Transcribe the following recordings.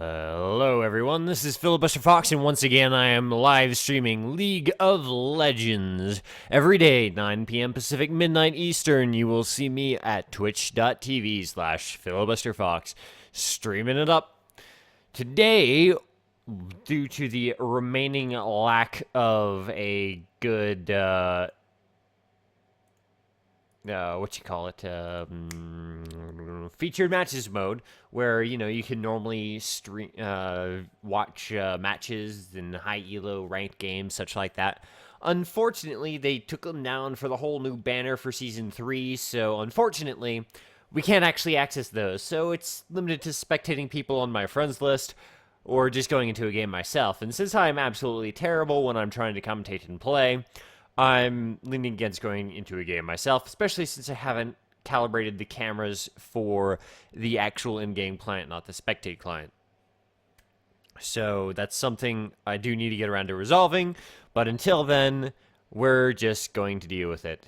Hello everyone, this is Filibuster Fox, and once again I am live streaming League of Legends. Every day, 9 p.m. Pacific, midnight Eastern, you will see me at twitch.tv/filibusterfox, streaming it up. Today, due to the remaining lack of a good, featured matches mode, where you can normally stream, watch matches in high elo ranked games, such like that. Unfortunately, they took them down for the whole new banner for season 3, so unfortunately, we can't actually access those. So it's limited to spectating people on my friends list, or just going into a game myself. And since I'm absolutely terrible when I'm trying to commentate and play, I'm leaning against going into a game myself, especially since I haven't calibrated the cameras for the actual in-game client, not the spectate client. So that's something I do need to get around to resolving, but until then, we're just going to deal with it.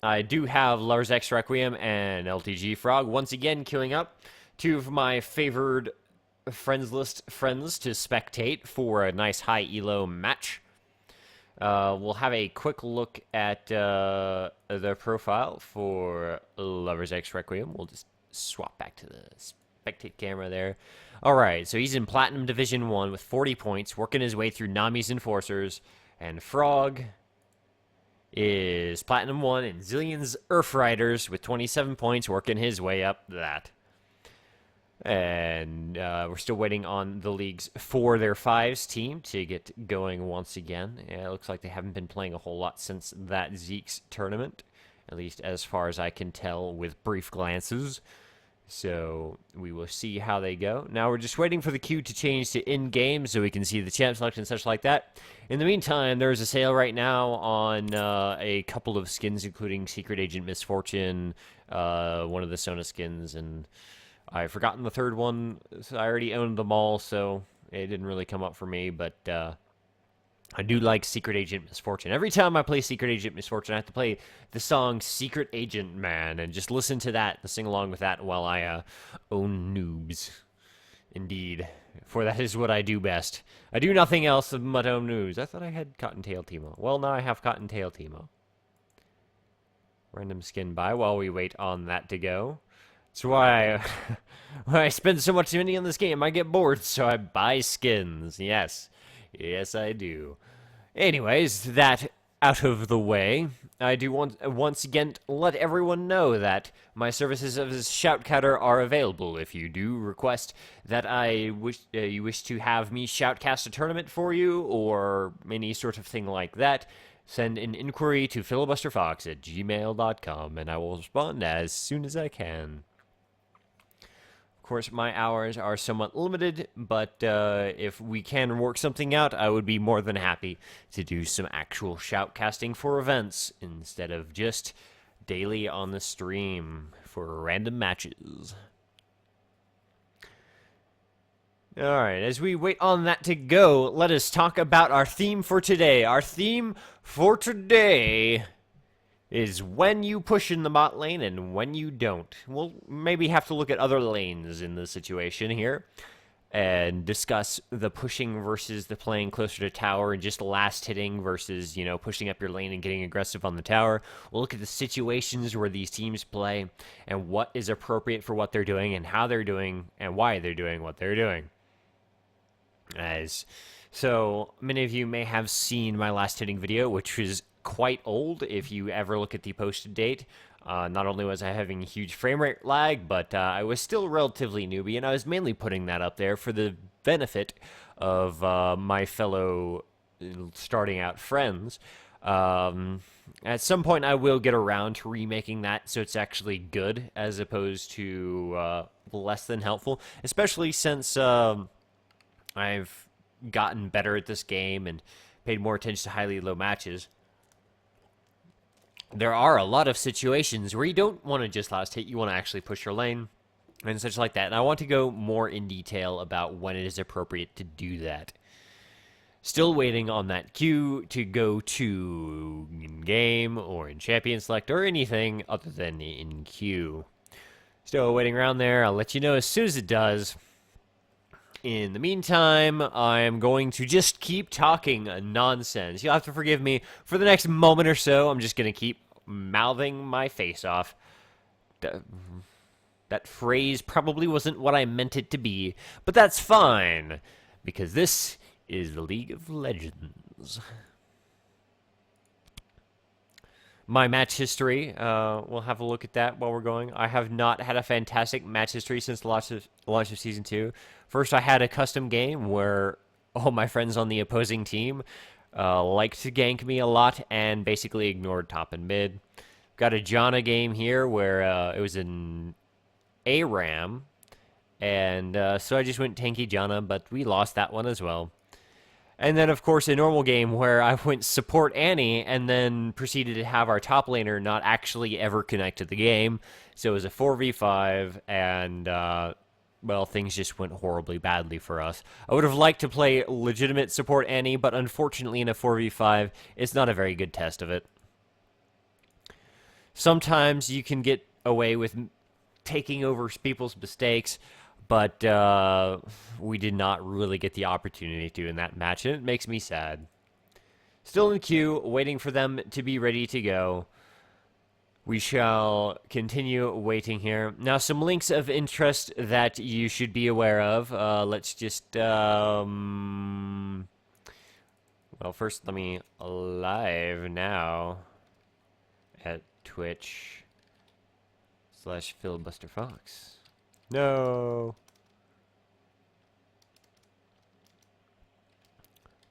I do have Lars X Requiem and LTG Frog once again queuing up, two of my favored friends list friends to spectate for a nice high elo match. We'll have a quick look at the profile for Lovers X Requiem. We'll just swap back to the spectate camera there. Alright, so he's in Platinum Division 1 with 40 points, working his way through Nami's Enforcers, and Frog is Platinum 1 in Zillion's Earth Riders with 27 points, working his way up that. And we're still waiting on the leagues for their fives team to get going once again. It looks like they haven't been playing a whole lot since that Zeke's tournament, at least as far as I can tell with brief glances. So we will see how they go. Now we're just waiting for the queue to change to in-game so we can see the champ selection and such like that. In the meantime, there's a sale right now on a couple of skins, including Secret Agent Misfortune, one of the Sona skins, and I've forgotten the third one. So I already owned them all, so it didn't really come up for me, but I do like Secret Agent Misfortune. Every time I play Secret Agent Misfortune, I have to play the song Secret Agent Man and just listen to that and sing along with that while I own noobs. Indeed, for that is what I do best. I do nothing else but own noobs. I thought I had Cottontail Teemo. Well, now I have Cottontail Teemo. Random skin buy while we wait on that to go. That's why I spend so much money on this game. I get bored, so I buy skins. Yes. Yes, I do. Anyways, that out of the way, I do want once again let everyone know that my services as a shoutcaster are available. If you do request that you wish to have me shoutcast a tournament for you, or any sort of thing like that, send an inquiry to filibusterfox@gmail.com, and I will respond as soon as I can. Of course, my hours are somewhat limited, but if we can work something out, I would be more than happy to do some actual shoutcasting for events instead of just daily on the stream for random matches. Alright, as we wait on that to go, let us talk about our theme for today. Our theme for today is when you push in the bot lane and when you don't. We'll maybe have to look at other lanes in the situation here and discuss the pushing versus the playing closer to tower and just last hitting versus, pushing up your lane and getting aggressive on the tower. We'll look at the situations where these teams play and what is appropriate for what they're doing and how they're doing and why they're doing what they're doing. So many of you may have seen my last hitting video, which was quite old if you ever look at the posted date. Not only was I having huge frame rate lag, but I was still relatively newbie, and I was mainly putting that up there for the benefit of my fellow starting out friends. At some point I will get around to remaking that so it's actually good as opposed to less than helpful, especially since I've gotten better at this game and paid more attention to highly low matches. There are a lot of situations where you don't want to just last hit, you want to actually push your lane and such like that. And I want to go more in detail about when it is appropriate to do that. Still waiting on that queue to go to in-game or in Champion Select or anything other than in queue. Still waiting around there. I'll let you know as soon as it does. In the meantime, I'm going to just keep talking nonsense. You'll have to forgive me for the next moment or so. I'm just going to keep mouthing my face off. That phrase probably wasn't what I meant it to be, but that's fine, because this is the League of Legends. My match history, we'll have a look at that while we're going. I have not had a fantastic match history since the launch of Season 2. First, I had a custom game where all my friends on the opposing team liked to gank me a lot and basically ignored top and mid. Got a Janna game here where it was an ARAM, and so I just went tanky Janna, but we lost that one as well. And then, of course, a normal game where I went support Annie and then proceeded to have our top laner not actually ever connect to the game. So it was a 4v5, and, well, things just went horribly badly for us. I would have liked to play legitimate support Annie, but unfortunately in a 4v5, it's not a very good test of it. Sometimes you can get away with taking over people's mistakes, but we did not really get the opportunity to in that match, and it makes me sad. Still in queue, waiting for them to be ready to go. We shall continue waiting here. Now, some links of interest that you should be aware of. Let's just, well, first let me live now at Twitch/filibusterfox. No.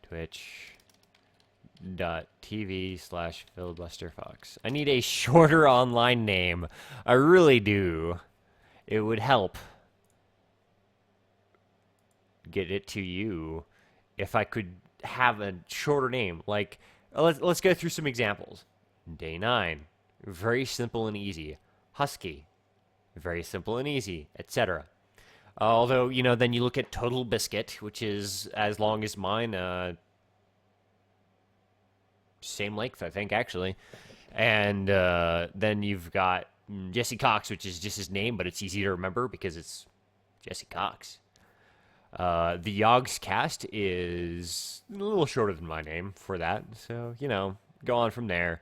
Twitch.tv/filibusterfox. I need a shorter online name. I really do. It would help get it to you if I could have a shorter name. Like, let's go through some examples. Day 9. Very simple and easy. Husky. Very simple and easy, etc. Although, you know, then you look at Total Biscuit, which is as long as mine, same length, I think, actually. And then you've got Jesse Cox, which is just his name, but it's easy to remember because it's Jesse Cox. The Yogg's Cast is a little shorter than my name for that, so, you know, go on from there.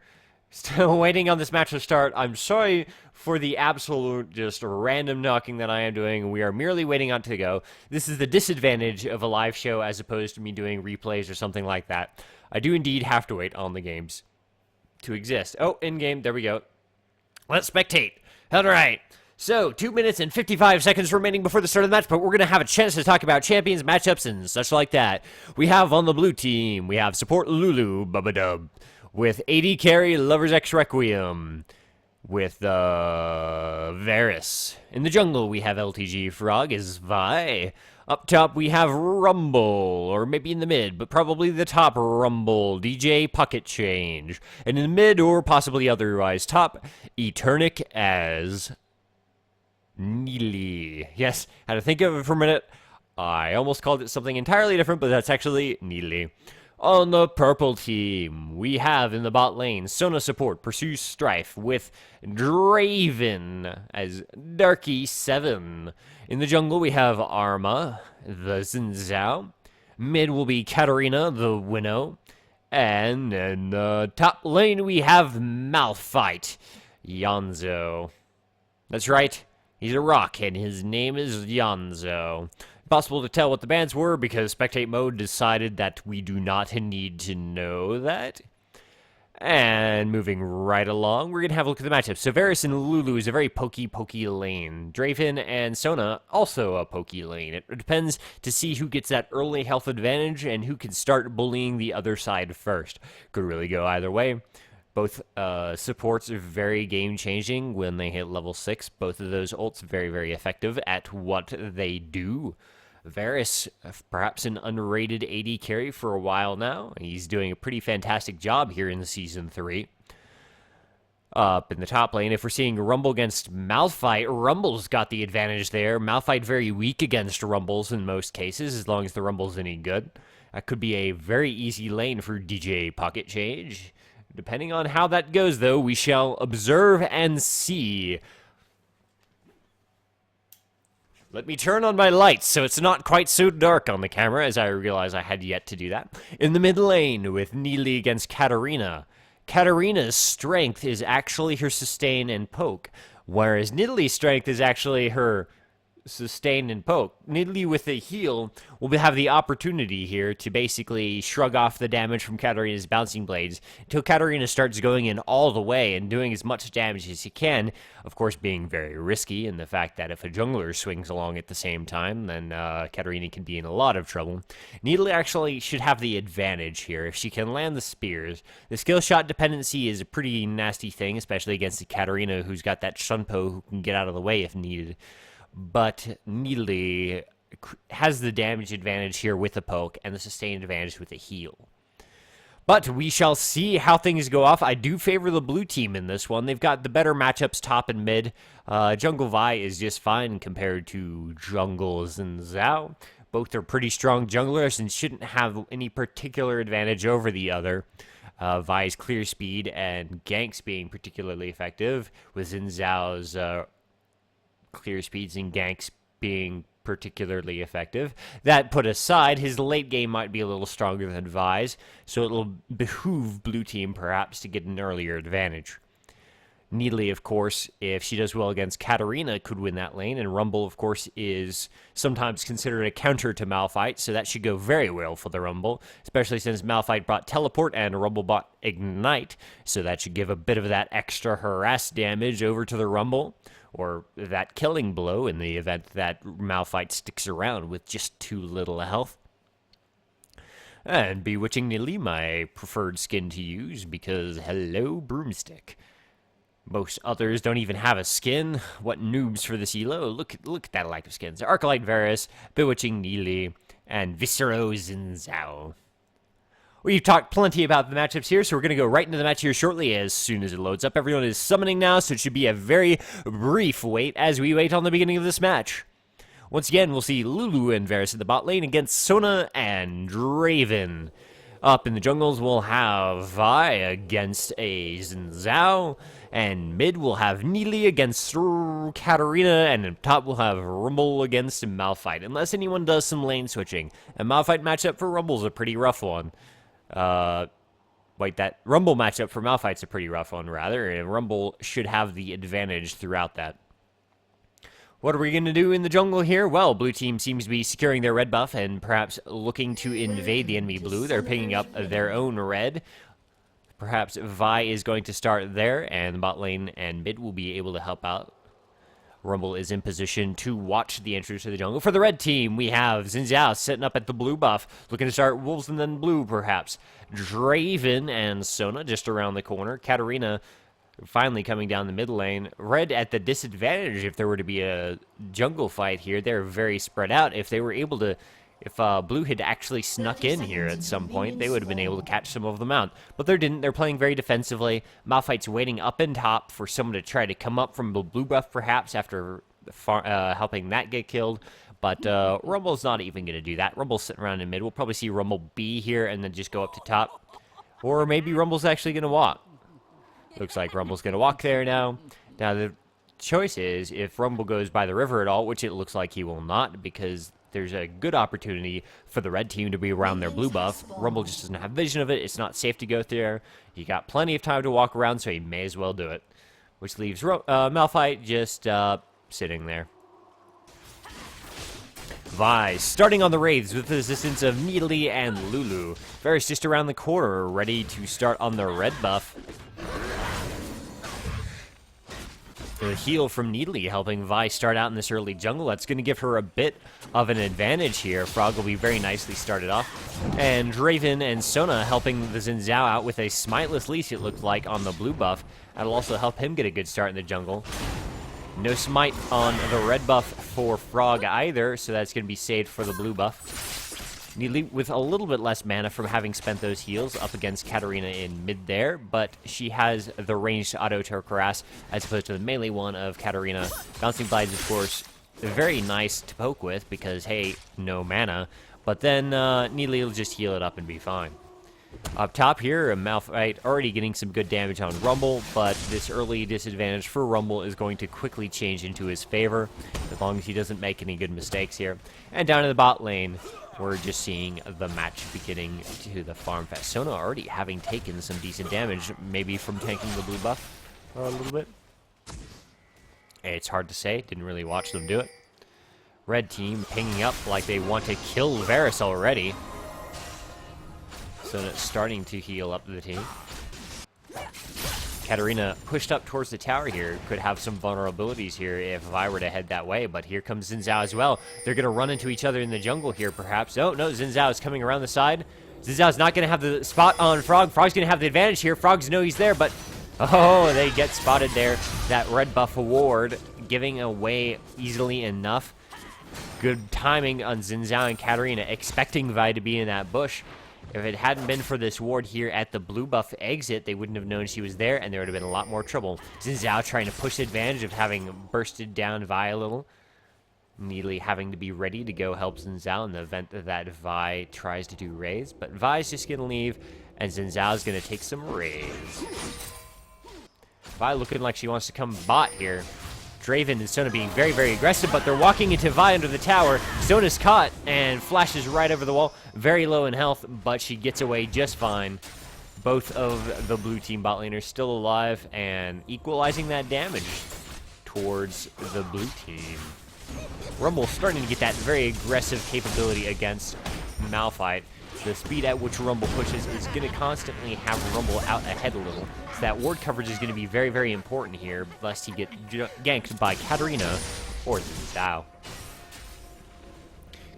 Still waiting on this match to start. I'm sorry for the absolute just random knocking that I am doing. We are merely waiting on it to go. This is the disadvantage of a live show as opposed to me doing replays or something like that. I do indeed have to wait on the games to exist. Oh, in-game. There we go. Let's spectate. All right. So, 2 minutes and 55 seconds remaining before the start of the match, but we're going to have a chance to talk about champions, matchups, and such like that. We have on the blue team, we have support Lulu, Bubba Dub. With AD carry, Lover's X Requiem. With Varus. In the jungle, we have LTG Frog as Vi. Up top, we have Rumble, or maybe in the mid, but probably the top Rumble, DJ Pocket Change. And in the mid, or possibly otherwise top, Eternic as Neely. Yes, had to think of it for a minute. I almost called it something entirely different, but that's actually Neely. On the purple team, we have in the bot lane, Sona support pursues Strife with Draven as Darky7. In the jungle, we have Arma, the Zinzao. Mid will be Katarina, the Winnow. And in the top lane, we have Malphite, Yonzo. That's right, he's a rock, and his name is Yonzo. Possible to tell what the bans were because spectate mode decided that we do not need to know that. And moving right along, we're going to have a look at the matchup. So Varus and Lulu is a very pokey lane. Draven and Sona, also a pokey lane. It depends to see who gets that early health advantage and who can start bullying the other side first. Could really go either way. Both supports are very game-changing when they hit level 6. Both of those ults very, very effective at what they do. Varus, perhaps an underrated AD carry for a while now. He's doing a pretty fantastic job here in Season 3. Up in the top lane, if we're seeing Rumble against Malphite, Rumble's got the advantage there. Malphite very weak against Rumbles in most cases, as long as the Rumble's any good. That could be a very easy lane for DJ Pocket Change. Depending on how that goes, though, we shall observe and see. Let me turn on my lights so it's not quite so dark on the camera, as I realize I had yet to do that. In the mid lane with Neely against Katarina. Katarina's strength is actually her sustain and poke, whereas Nidalee's strength is actually her sustain and poke. Nidalee with a heal will have the opportunity here to basically shrug off the damage from Katarina's bouncing blades until Katarina starts going in all the way and doing as much damage as she can, of course being very risky in the fact that if a jungler swings along at the same time, then Katarina can be in a lot of trouble. Nidalee actually should have the advantage here if she can land the spears. The skill shot dependency is a pretty nasty thing, especially against the Katarina who's got that Shunpo who can get out of the way if needed. But Nidalee has the damage advantage here with the poke and the sustained advantage with the heal. But we shall see how things go off. I do favor the blue team in this one. They've got the better matchups top and mid. Jungle Vi is just fine compared to Jungle Xin. Both are pretty strong junglers and shouldn't have any particular advantage over the other. Vi's clear speed and ganks being particularly effective, with Xin Zhao's clear speeds and ganks being particularly effective. That put aside, his late game might be a little stronger than Vi's, so it'll behoove blue team perhaps to get an earlier advantage. Nidalee, of course, if she does well against Katarina, could win that lane, and Rumble, of course, is sometimes considered a counter to Malphite, so that should go very well for the Rumble, especially since Malphite brought Teleport and Rumble brought Ignite, so that should give a bit of that extra harass damage over to the Rumble, or that killing blow in the event that Malphite sticks around with just too little health. And Bewitching Nidalee, my preferred skin to use, because hello, Broomstick. Most others don't even have a skin. What noobs for this elo? Look at that lack of skins. Arcalite Varus, Bewitching Nidalee, and Viscero Xin Zhao. We've talked plenty about the matchups here, so we're going to go right into the match here shortly as soon as it loads up. Everyone is summoning now, so it should be a very brief wait as we wait on the beginning of this match. Once again, we'll see Lulu and Varus in the bot lane against Sona and Draven. Up in the jungles, we'll have Vi against a Xin Zhao, and mid we'll have Nidalee against Katarina, and up top we'll have Rumble against Malphite, unless anyone does some lane switching. A Malphite matchup for Rumble's a pretty rough one. That Rumble matchup for Malphite's a pretty rough one, rather, and Rumble should have the advantage throughout that. What are we going to do in the jungle here? Well, blue team seems to be securing their red buff and perhaps looking to invade the enemy blue. They're picking up their own red. Perhaps Vi is going to start there, and the bot lane and mid will be able to help out. Rumble is in position to watch the entrance to the jungle. For the red team, we have Xin Zhao sitting up at the blue buff, looking to start wolves and then blue, perhaps. Draven and Sona just around the corner. Katarina finally coming down the mid lane. Red at the disadvantage if there were to be a jungle fight here. They're very spread out. If they were able to... If blue had actually snuck in here at some point, they would have been able to catch some of them out. But they didn't. They're playing very defensively. Malphite's waiting up in top for someone to try to come up from the blue buff, perhaps, after helping that get killed. But Rumble's not even going to do that. Rumble's sitting around in mid. We'll probably see Rumble B here and then just go up to top. Or maybe Rumble's actually going to walk. Looks like Rumble's going to walk there now. Now, the choice is if Rumble goes by the river at all, which it looks like he will not, because there's a good opportunity for the red team to be around their blue buff. Rumble just doesn't have vision of it. It's not safe to go there. He got plenty of time to walk around, so he may as well do it. Which leaves Malphite just sitting there. Vi starting on the Wraiths with the assistance of Nidalee and Lulu. Varus just around the corner, ready to start on the red buff. The heal from Nidalee helping Vi start out in this early jungle. That's going to give her a bit of an advantage here. Frog will be very nicely started off. And Draven and Sona helping the Xin Zhao out with a smiteless leash, it looked like, on the blue buff. That'll also help him get a good start in the jungle. No smite on the red buff for Frog either, so that's going to be saved for the blue buff. Nidalee with a little bit less mana from having spent those heals up against Katarina in mid there, but she has the ranged auto-turret harass as opposed to the melee one of Katarina. Bouncing Blades, of course, very nice to poke with because, hey, no mana. But then Nidalee will just heal it up and be fine. Up top here, Malphite already getting some good damage on Rumble, but this early disadvantage for Rumble is going to quickly change into his favor, as long as he doesn't make any good mistakes here. And down in the bot lane, we're just seeing the match beginning to the farm fest. Sona already having taken some decent damage, maybe from tanking the blue buff a little bit. It's hard to say, didn't really watch them do it. Red team pinging up like they want to kill Varus already. Sona starting to heal up the team. Katarina pushed up towards the tower here. Could have some vulnerabilities here if I were to head that way, but here comes Xin Zhao as well. They're going to run into each other in the jungle here, perhaps. Oh, no, Xin Zhao is coming around the side. Xin Zhao's not going to have the spot on Frog. Frog's going to have the advantage here. Frogs know he's there, but oh, they get spotted there. That red buff ward giving away easily enough. Good timing on Xin Zhao and Katarina, expecting Vi to be in that bush. If it hadn't been for this ward here at the blue buff exit, they wouldn't have known she was there, and there would have been a lot more trouble. Xin Zhao trying to push advantage of having bursted down Vi a little. Immediately having to be ready to go help Xin Zhao in the event that Vi tries to do raids. But Vi's just going to leave, and Xin Zhao's going to take some raids. Vi looking like she wants to come bot here. Draven and Sona being very, very aggressive, but they're walking into Vi under the tower. Sona's caught and flashes right over the wall. Very low in health, but she gets away just fine. Both of the blue team bot laners still alive and equalizing that damage towards the blue team. Rumble starting to get that very aggressive capability against Malphite. The speed at which Rumble pushes is going to constantly have Rumble out ahead a little. So that ward coverage is going to be very, very important here, lest he get ganked by Katarina or Xin Zhao.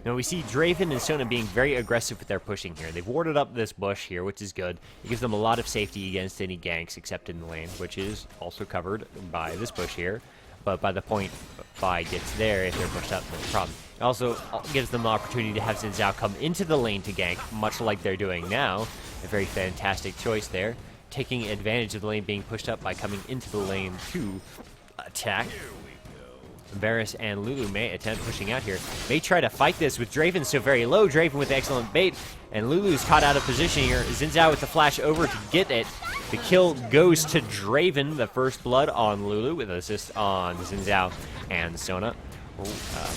Now we see Draven and Sona being very aggressive with their pushing here. They've warded up this bush here, which is good. It gives them a lot of safety against any ganks except in the lane, which is also covered by this bush here. But by the point Vi gets there, if they're pushed up, no problem. It also gives them the opportunity to have Xin Zhao come into the lane to gank, much like they're doing now. A very fantastic choice there. Taking advantage of the lane being pushed up by coming into the lane to attack. Varus and Lulu may attempt pushing out here. May try to fight this with Draven so very low. Draven with excellent bait. And Lulu's caught out of position here. Xin Zhao with the flash over to get it. The kill goes to Draven. The first blood on Lulu with assist on Xin Zhao and Sona.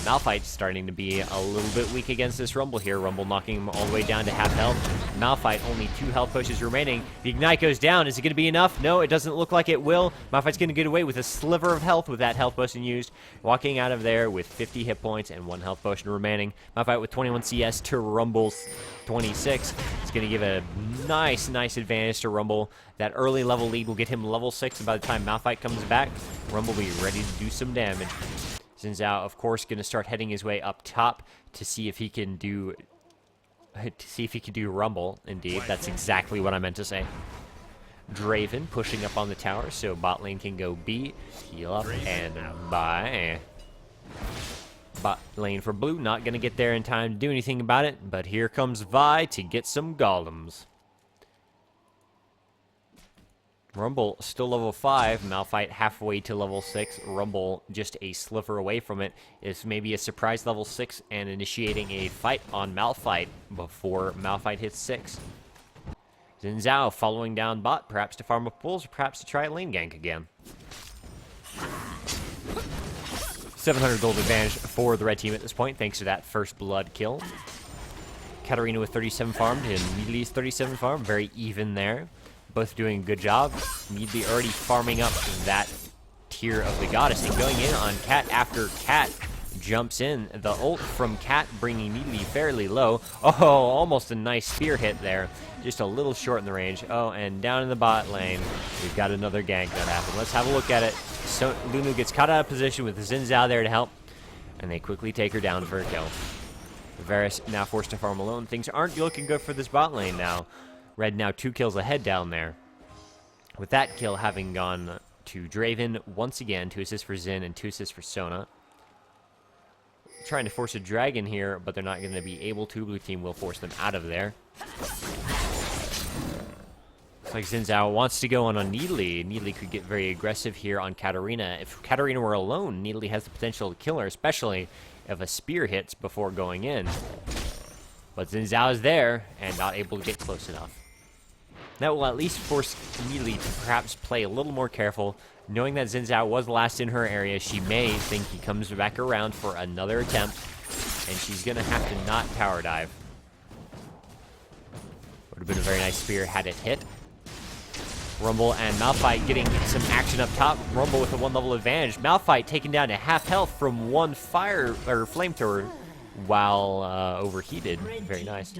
Malphite starting to be a little bit weak against this Rumble here. Rumble knocking him all the way down to half health. Malphite only 2 health pushes remaining. The Ignite goes down. Is it going to be enough? No, it doesn't look like it will. Malphite's going to get away with a sliver of health with that health potion used. Walking out of there with 50 hit points and 1 health potion remaining. Malphite with 21 CS to Rumble's 26. It's going to give a nice advantage to Rumble. That early level lead will get him level 6, and by the time Malphite comes back, Rumble will be ready to do some damage. Xin Zhao, of course, going to start heading his way up top to see if he can do Rumble. Indeed, that's exactly what I meant to say. Draven pushing up on the tower, so bot lane can go B, heal up, and bye. Bot lane for blue, not going to get there in time to do anything about it, but here comes Vi to get some golems. Rumble still level 5, Malphite halfway to level 6, Rumble just a sliver away from it. It's maybe a surprise level 6 and initiating a fight on Malphite before Malphite hits 6. Xin Zhao following down bot, perhaps to farm up pools, or perhaps to try a lane gank again. 700 gold advantage for the red team at this point, thanks to that first blood kill. Katarina with 37 farmed, and Meadley's 37 farmed, very even there. Both doing a good job. Meadley already farming up that tier of the goddess and going in on Cat after Cat jumps in. The ult from Cat bringing Meadley fairly low. Oh, almost a nice spear hit there. Just a little short in the range. Oh, and down in the bot lane, we've got another gank that happened. Let's have a look at it. So Lulu gets caught out of position with Xin Zhao there to help, and they quickly take her down for a kill. Varus now forced to farm alone. Things aren't looking good for this bot lane now. Red now 2 kills ahead down there. With that kill having gone to Draven once again, 2 assists for Xin and 2 assists for Sona. Trying to force a dragon here, but they're not going to be able to. Blue team will force them out of there. Looks like Xin Zhao wants to go on Needly. Needly could get very aggressive here on Katarina. If Katarina were alone, Needly has the potential to kill her, especially if a spear hits before going in. But Xin Zhao is there and not able to get close enough. That will at least force Neely to perhaps play a little more careful. Knowing that Xin Zhao was last in her area, she may think he comes back around for another attempt, and she's going to have to not tower dive. Would have been a very nice spear had it hit. Rumble and Malphite getting some action up top. Rumble with a 1 level advantage. Malphite taken down to half health from one fire or flamethrower while overheated. Very nice.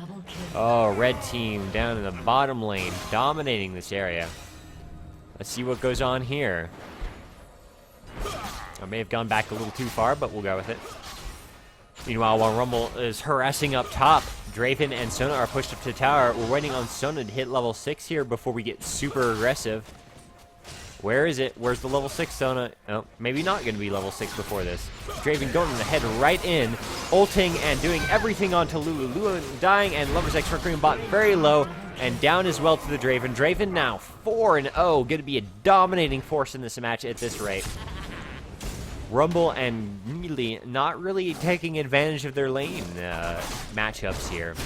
Oh, red team down in the bottom lane, dominating this area. Let's see what goes on here. I may have gone back a little too far, but we'll go with it. Meanwhile, while Rumble is harassing up top, Draven and Sona are pushed up to the tower. We're waiting on Sona to hit level 6 here before we get super aggressive. Where is it? Where's the level 6 Sona? Oh, maybe not going to be level 6 before this. Draven going in the head right in, ulting and doing everything onto Lulu. Lulu dying, and Lover's X Requiem bot very low and down as well to the Draven. Draven now 4-0, going to be a dominating force in this match at this rate. Rumble and Neely not really taking advantage of their lane matchups here.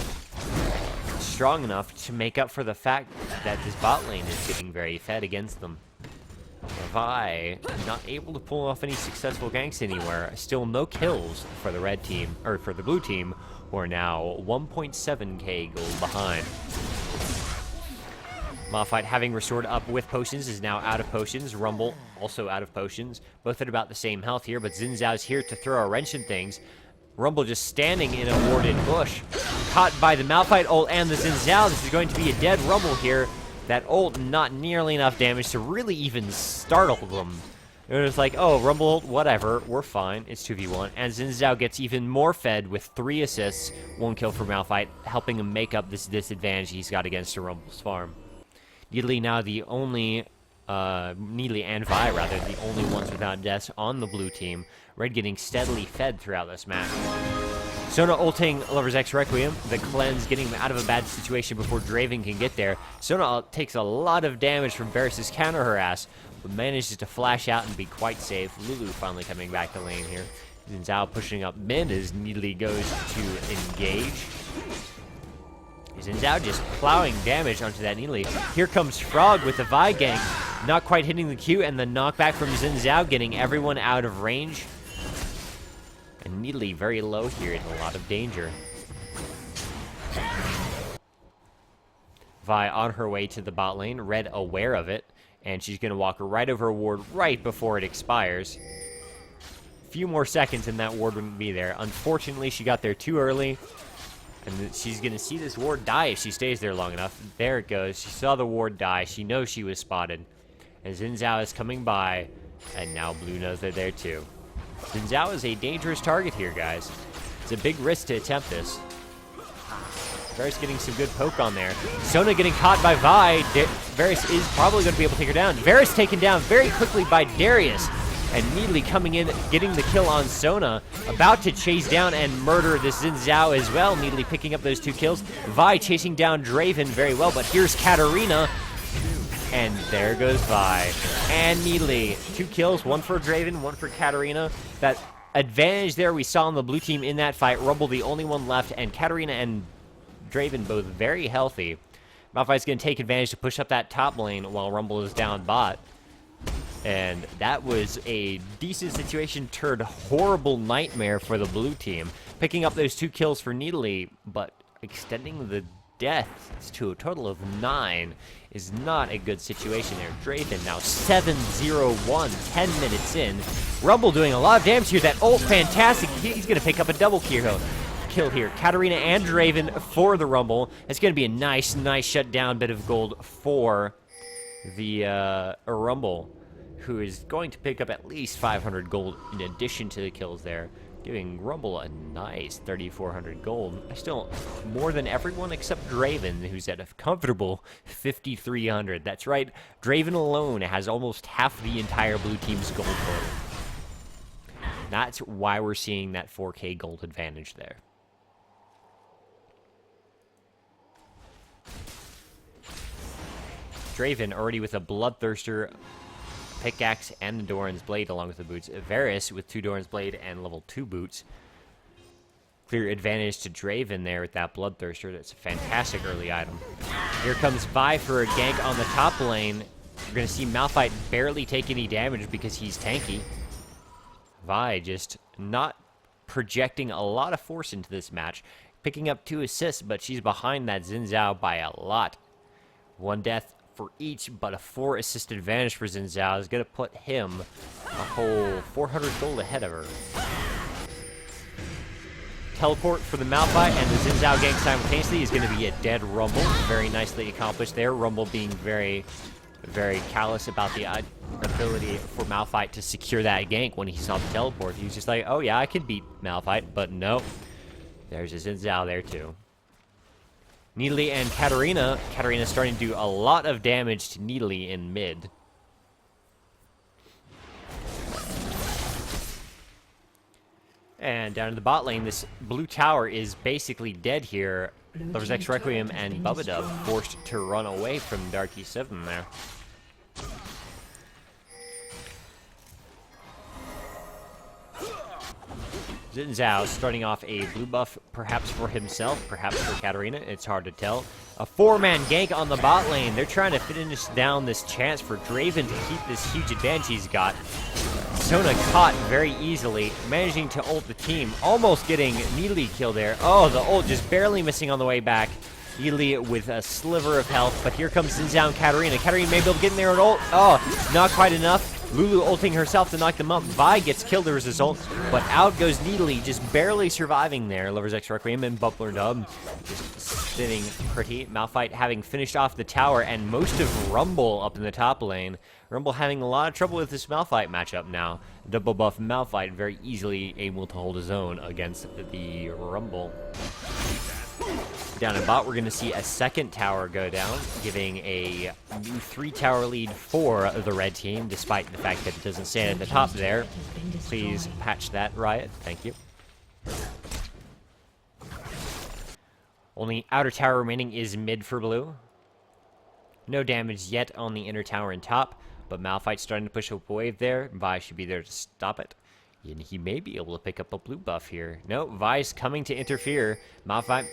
Strong enough to make up for the fact that this bot lane is getting very fed against them. Vi not able to pull off any successful ganks anywhere. Still no kills for the red team, or for the blue team, who are now 1.7k gold behind. Malphite, having restored up with potions, is now out of potions. Rumble also out of potions. Both at about the same health here, but Xin Zhao's here to throw a wrench in things. Rumble just standing in a warded bush. Caught by the Malphite ult and the Xin Zhao. This is going to be a dead Rumble here. That ult not nearly enough damage to really even startle them. It was like, oh, Rumble ult, whatever, we're fine. It's 2v1. And Xin Zhao gets even more fed with 3 assists, 1 kill for Malphite, helping him make up this disadvantage he's got against the Rumble's farm. Neely now the only, Neely and Vi, rather, the only ones without deaths on the blue team. Red getting steadily fed throughout this match. Sona ulting Lover's X Requiem, the cleanse getting him out of a bad situation before Draven can get there. Sona takes a lot of damage from Varys' counter harass, but manages to flash out and be quite safe. Lulu finally coming back to lane here. Xin Zhao pushing up mid as Neely goes to engage. Xin Zhao just plowing damage onto that Neely. Here comes Frog with the Vi gank. Not quite hitting the Q, and the knockback from Xin Zhao getting everyone out of range. And Neely very low here in a lot of danger. Vi on her way to the bot lane, Red aware of it, and she's going to walk right over a ward right before it expires. A few more seconds and that ward wouldn't be there. Unfortunately, she got there too early. And she's going to see this ward die if she stays there long enough. There it goes. She saw the ward die. She knows she was spotted. And Xin Zhao is coming by. And now Blue knows they're there too. Xin Zhao is a dangerous target here, guys. It's a big risk to attempt this. Varys getting some good poke on there. Sona getting caught by Vi. Varys is probably going to be able to take her down. Varys taken down very quickly by Darius. And Neely coming in, getting the kill on Sona. About to chase down and murder this Xin Zhao as well. Neely picking up those 2 kills. Vi chasing down Draven very well, but here's Katarina. And there goes Vi. And Neely. 2 kills, 1 for Draven, 1 for Katarina. That advantage there we saw on the blue team in that fight. Rumble the only one left, and Katarina and Draven both very healthy. Malphite's going to take advantage to push up that top lane while Rumble is down bot. And that was a decent situation turned horrible nightmare for the blue team. Picking up those 2 kills for Neely, but extending the deaths to a total of 9 is not a good situation there. Draven now 7-0-1, 10 minutes in. Rumble doing a lot of damage here. That ult, fantastic. He's going to pick up a double kill here. Katarina and Draven for the Rumble. It's going to be a nice shutdown bit of gold for the Rumble, who is going to pick up at least 500 gold in addition to the kills there, giving Rumble a nice 3,400 gold. Still more than everyone except Draven, who's at a comfortable 5,300. That's right, Draven alone has almost half the entire blue team's gold total. That's why we're seeing that 4k gold advantage there. Draven already with a Bloodthirster pickaxe and the Doran's Blade along with the boots. Varys with 2 Doran's Blade and level 2 boots. clear advantage to Draven there with that Bloodthirster. That's a fantastic early item. Here comes Vi for a gank on the top lane. You're going to see Malphite barely take any damage because he's tanky. Vi just not projecting a lot of force into this match. Picking up 2 assists, but she's behind that Xin Zhao by a lot. 1 death for each, but a 4 assist advantage for Xin Zhao is going to put him a whole 400 gold ahead of her. Teleport for the Malphite and the Xin Zhao gank simultaneously is going to be a dead Rumble. Very nicely accomplished there. Rumble being very, very callous about the ability for Malphite to secure that gank when he saw the teleport. He was just like, oh yeah, I could beat Malphite, but no. There's a Xin Zhao there too. Nidalee and Katarina. Katarina starting to do a lot of damage to Nidalee in mid. And down in the bot lane, this blue tower is basically dead here. Lover's X Requiem and Bubba forced to run away from Darky 7 there. Xin Zhao starting off a blue buff, perhaps for himself, perhaps for Katarina. It's hard to tell. A 4-man gank on the bot lane. They're trying to finish down this chance for Draven to keep this huge advantage he's got. Sona caught very easily, managing to ult the team, almost getting Nidalee killed there. Oh, the ult just barely missing on the way back. Nidalee with a sliver of health, but here comes Xin Zhao and Katarina. Katarina may be able to get in there and ult. Oh, not quite enough. Lulu ulting herself to knock them up. Vi gets killed as a result, but out goes Nidalee, just barely surviving there. Lover's X Requiem and Bubbler Dub just sitting pretty. Malphite having finished off the tower, and most of Rumble up in the top lane. Rumble having a lot of trouble with this Malphite matchup now. Double buff Malphite very easily able to hold his own against the Rumble. Down in bot, we're going to see a second tower go down, giving a new 3-tower lead for the red team, despite the fact that it doesn't stand at the top there. Please patch that, Riot. Thank you. Only outer tower remaining is mid for blue. No damage yet on the inner tower and top, but Malphite's starting to push up a wave there. Vi should be there to stop it. And he may be able to pick up a blue buff here. No, Vi's coming to interfere. Malphite,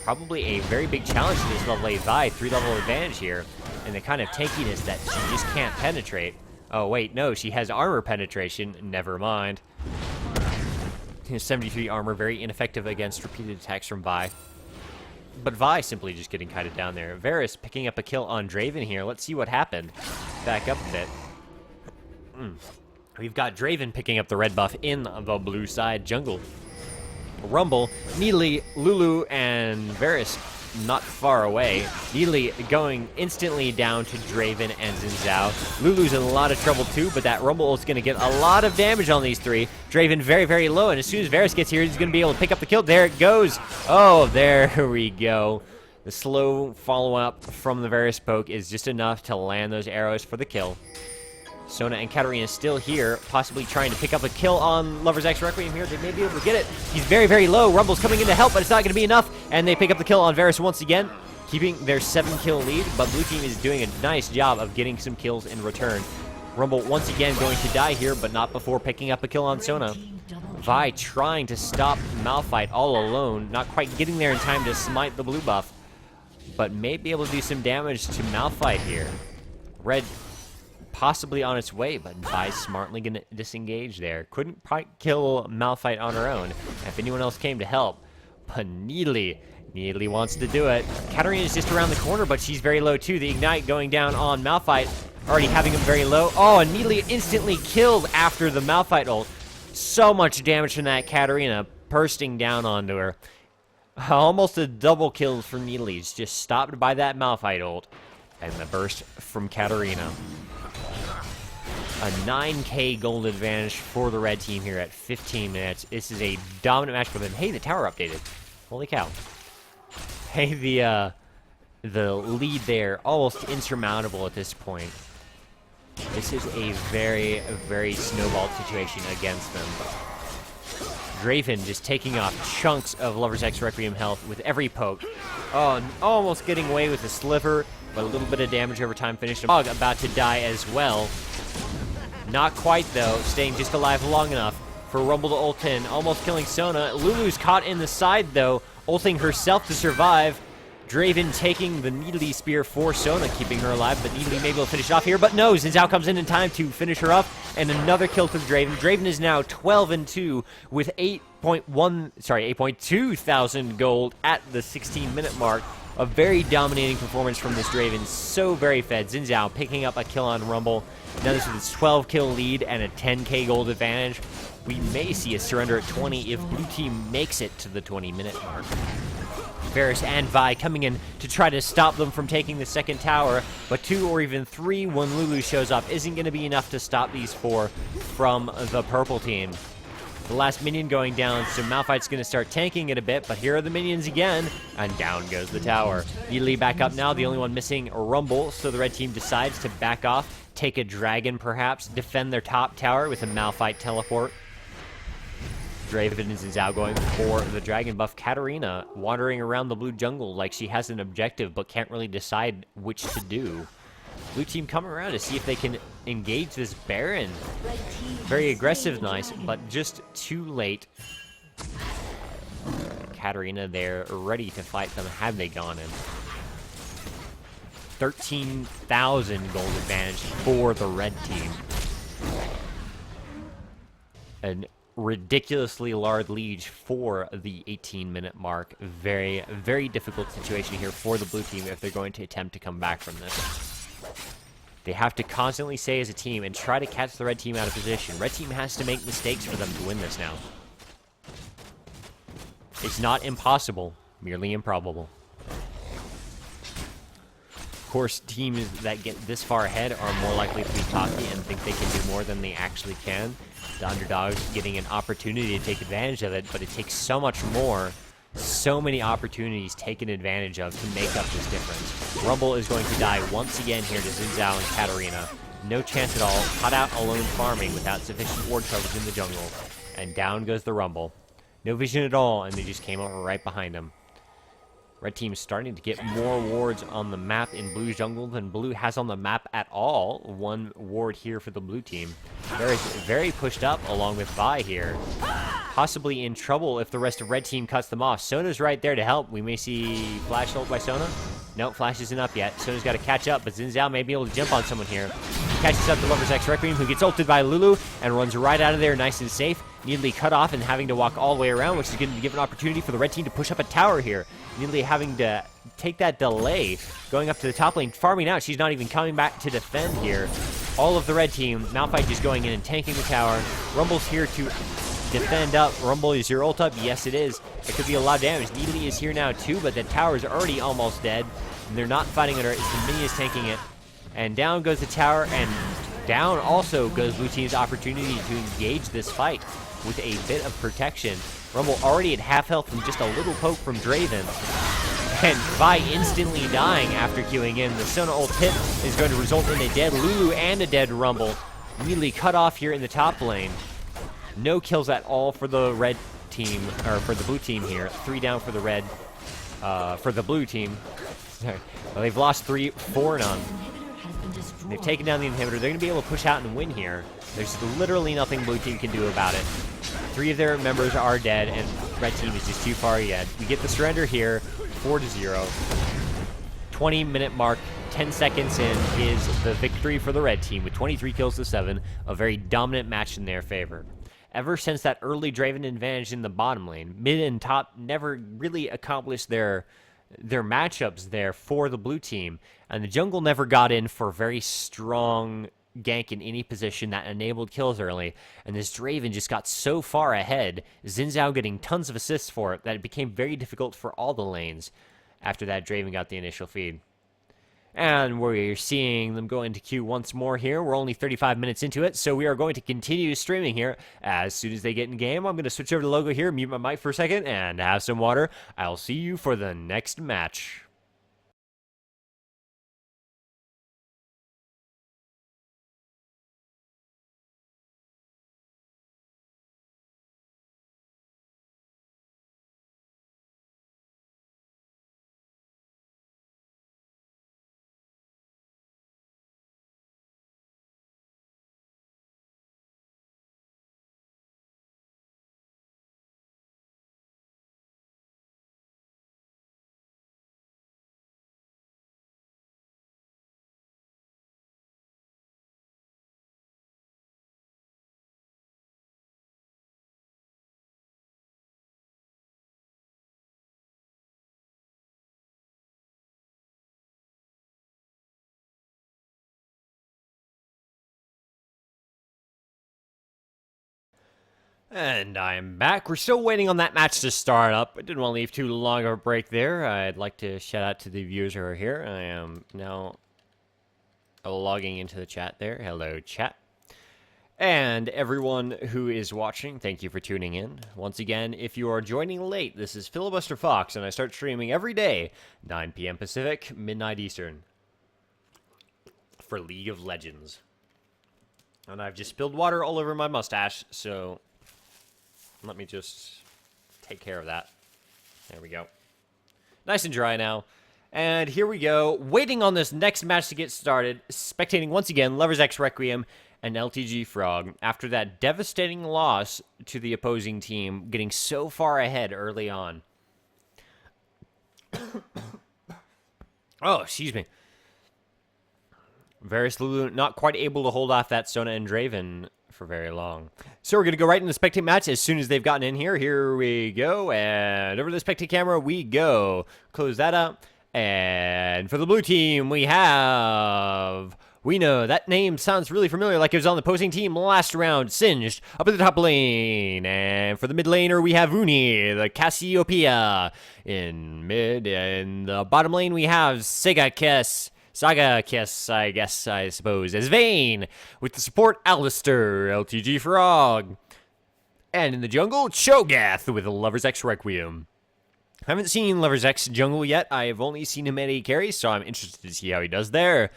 probably a very big challenge to this level 8 Vi. 3-level advantage here. And the kind of tankiness that she just can't penetrate. Oh, wait, no, she has armor penetration. Never mind. 73 armor, very ineffective against repeated attacks from Vi. But Vi simply just getting kited down there. Varus picking up a kill on Draven here. Let's see what happened. Back up a bit. We've got Draven picking up the red buff in the blue side jungle. Rumble, Nidalee, Lulu, and Varus not far away. Nidalee going instantly down to Draven and Xin Zhao. Lulu's in a lot of trouble too, but that Rumble is going to get a lot of damage on these three. Draven very, very low, and as soon as Varus gets here, he's going to be able to pick up the kill. There it goes. Oh, there we go. The slow follow-up from the Varus poke is just enough to land those arrows for the kill. Sona and Katarina still here, possibly trying to pick up a kill on Lover's X Requiem here. They may be able to get it. He's very, very low. Rumble's coming in to help, but it's not going to be enough. And they pick up the kill on Varus once again, keeping their 7-kill lead. But Blue Team is doing a nice job of getting some kills in return. Rumble once again going to die here, but not before picking up a kill on Sona. Vi trying to stop Malphite all alone, not quite getting there in time to smite the blue buff, but may be able to do some damage to Malphite here. Red possibly on its way, but Vi smartly gonna disengage there. Couldn't quite kill Malphite on her own if anyone else came to help. But Nidalee wants to do it. Katarina's just around the corner, but she's very low too. The Ignite going down on Malphite, already having him very low. Oh, and Nidalee instantly killed after the Malphite ult. So much damage from that Katarina bursting down onto her. Almost a double kill for Nidalee. It's just stopped by that Malphite ult. And the burst from Katarina. A 9k gold advantage for the red team here at 15 minutes. This is a dominant match for them. Hey, the tower updated. Holy cow. Hey, the lead there, almost insurmountable at this point. This is a very, very snowballed situation against them. Draven just taking off chunks of Lover's X Requiem health with every poke. Oh, almost getting away with a sliver, but a little bit of damage over time finished him. About to die as well. Not quite, though, staying just alive long enough. for Rumble to ult in, almost killing Sona. Lulu's caught in the side, though, ulting herself to survive. Draven taking the Needly Spear for Sona, keeping her alive, but Needly may be able to finish off here. But no, Xin Zhao comes in time to finish her up, and another kill to Draven. Draven is now 12-2 with 8.2 thousand gold at the 16-minute mark. A very dominating performance from this Draven, so very fed. Xin Zhao picking up a kill on Rumble. Now this is its 12-kill lead and a 10k gold advantage. We may see a surrender at 20 if blue team makes it to the 20-minute mark. Varus and Vi coming in to try to stop them from taking the second tower, but 2 or even 3 when Lulu shows up isn't going to be enough to stop these 4 from the purple team. The last minion going down, so Malphite's going to start tanking it a bit, but here are the minions again, and down goes the tower. Needly back up now, the only one missing Rumble, so the red team decides to back off, take a dragon perhaps, defend their top tower with a Malphite teleport. Draven and Zhao going for the dragon buff. Katarina wandering around the blue jungle like she has an objective but can't really decide which to do. Blue team coming around to see if they can engage this Baron. Very aggressive, nice, but just too late. Katarina there, ready to fight them had they gone in. 13,000 gold advantage for the red team. An ridiculously large lead for the 18-minute mark. Very, very difficult situation here for the blue team if they're going to attempt to come back from this. They have to constantly stay as a team and try to catch the red team out of position. Red team has to make mistakes for them to win this now. It's not impossible, merely improbable. Of course, teams that get this far ahead are more likely to be cocky and think they can do more than they actually can. The underdogs getting an opportunity to take advantage of it, but it takes so much more, so many opportunities taken advantage of to make up this difference. Rumble is going to die once again here to Xin Zhao and Katarina. No chance at all, caught out alone farming without sufficient ward coverage in the jungle. And down goes the Rumble. No vision at all, and they just came over right behind him. Red team is starting to get more wards on the map in Blue's jungle than Blue has on the map at all. 1 ward here for the blue team. Very pushed up along with Vi here. Possibly in trouble if the rest of red team cuts them off. Sona's right there to help. We may see flash ult by Sona. Nope, flash isn't up yet. Sona's got to catch up, but Xin Zhao may be able to jump on someone here. He catches up to Lover's X Requiem, who gets ulted by Lulu and runs right out of there nice and safe. Needly cut off and having to walk all the way around, which is going to give an opportunity for the red team to push up a tower here. Needly having to take that delay, going up to the top lane, farming out. She's not even coming back to defend here. All of the red team, Malphite just going in and tanking the tower. Rumble's here to defend up. Rumble, is your ult up? Yes, it is. It could be a lot of damage. Needly is here now too, but the tower is already almost dead. And they're not fighting it, it's the minions tanking it. And down goes the tower, and down also goes blue team's opportunity to engage this fight with a bit of protection. Rumble already at half health from just a little poke from Draven. And Vi instantly dying after queuing in. The Sona ult hit is going to result in a dead Lulu and a dead Rumble. Immediately cut off here in the top lane. No kills at all for the red team, or for the blue team here. 3 down for the red, for the blue team. Sorry. Well, they've lost 3, 4 none. They've taken down the inhibitor. They're going to be able to push out and win here. There's literally nothing blue team can do about it. 3 of their members are dead, and red team is just too far ahead. We get the surrender here, 4-0. 20-minute mark, 10 seconds in is the victory for the red team with 23 kills to 7. A very dominant match in their favor. Ever since that early Draven advantage in the bottom lane, mid and top never really accomplished their matchups there for the blue team, and the jungle never got in for very strong gank in any position that enabled kills early, and this Draven just got so far ahead, Xin Zhao getting tons of assists for it, that it became very difficult for all the lanes after that Draven got the initial feed. And we're seeing them go into queue once more here. We're only 35 minutes into it, so we are going to continue streaming here. As soon as they get in game, I'm going to switch over to the logo here, mute my mic for a second, and have some water. I'll see you for the next match. And I'm back. We're still waiting on that match to start up. I didn't want to leave too long of a break there. I'd like to shout out to the viewers who are here. I am now logging into the chat there. Hello, chat. And everyone who is watching, thank you for tuning in. Once again, if you are joining late, this is Filibuster Fox, and I start streaming every day, 9 p.m. Pacific, midnight Eastern, for League of Legends. And I've just spilled water all over my mustache, so let me just take care of that. There we go. Nice and dry now. And here we go, waiting on this next match to get started, spectating once again Lover's X Requiem and LTG Frog after that devastating loss to the opposing team, getting so far ahead early on. Oh, excuse me. Varus Lulu not quite able to hold off that Sona and Draven for very long. So we're going to go right into the spectate match as soon as they've gotten in here. Here we go, and over to the spectate camera we go. Close that up. And for the blue team, we know that name sounds really familiar, like it was on the opposing team last round. Singed up in the top lane. And for the mid laner, we have Uni, the Cassiopeia in mid. And the bottom lane, we have Saga Kiss, I suppose, as Vayne. With the support, Alistair, LTG Frog. And in the jungle, Cho'Gath with the Lover's X Requiem. I haven't seen Lover's X jungle yet. I've only seen him at AD carry, so I'm interested to see how he does there.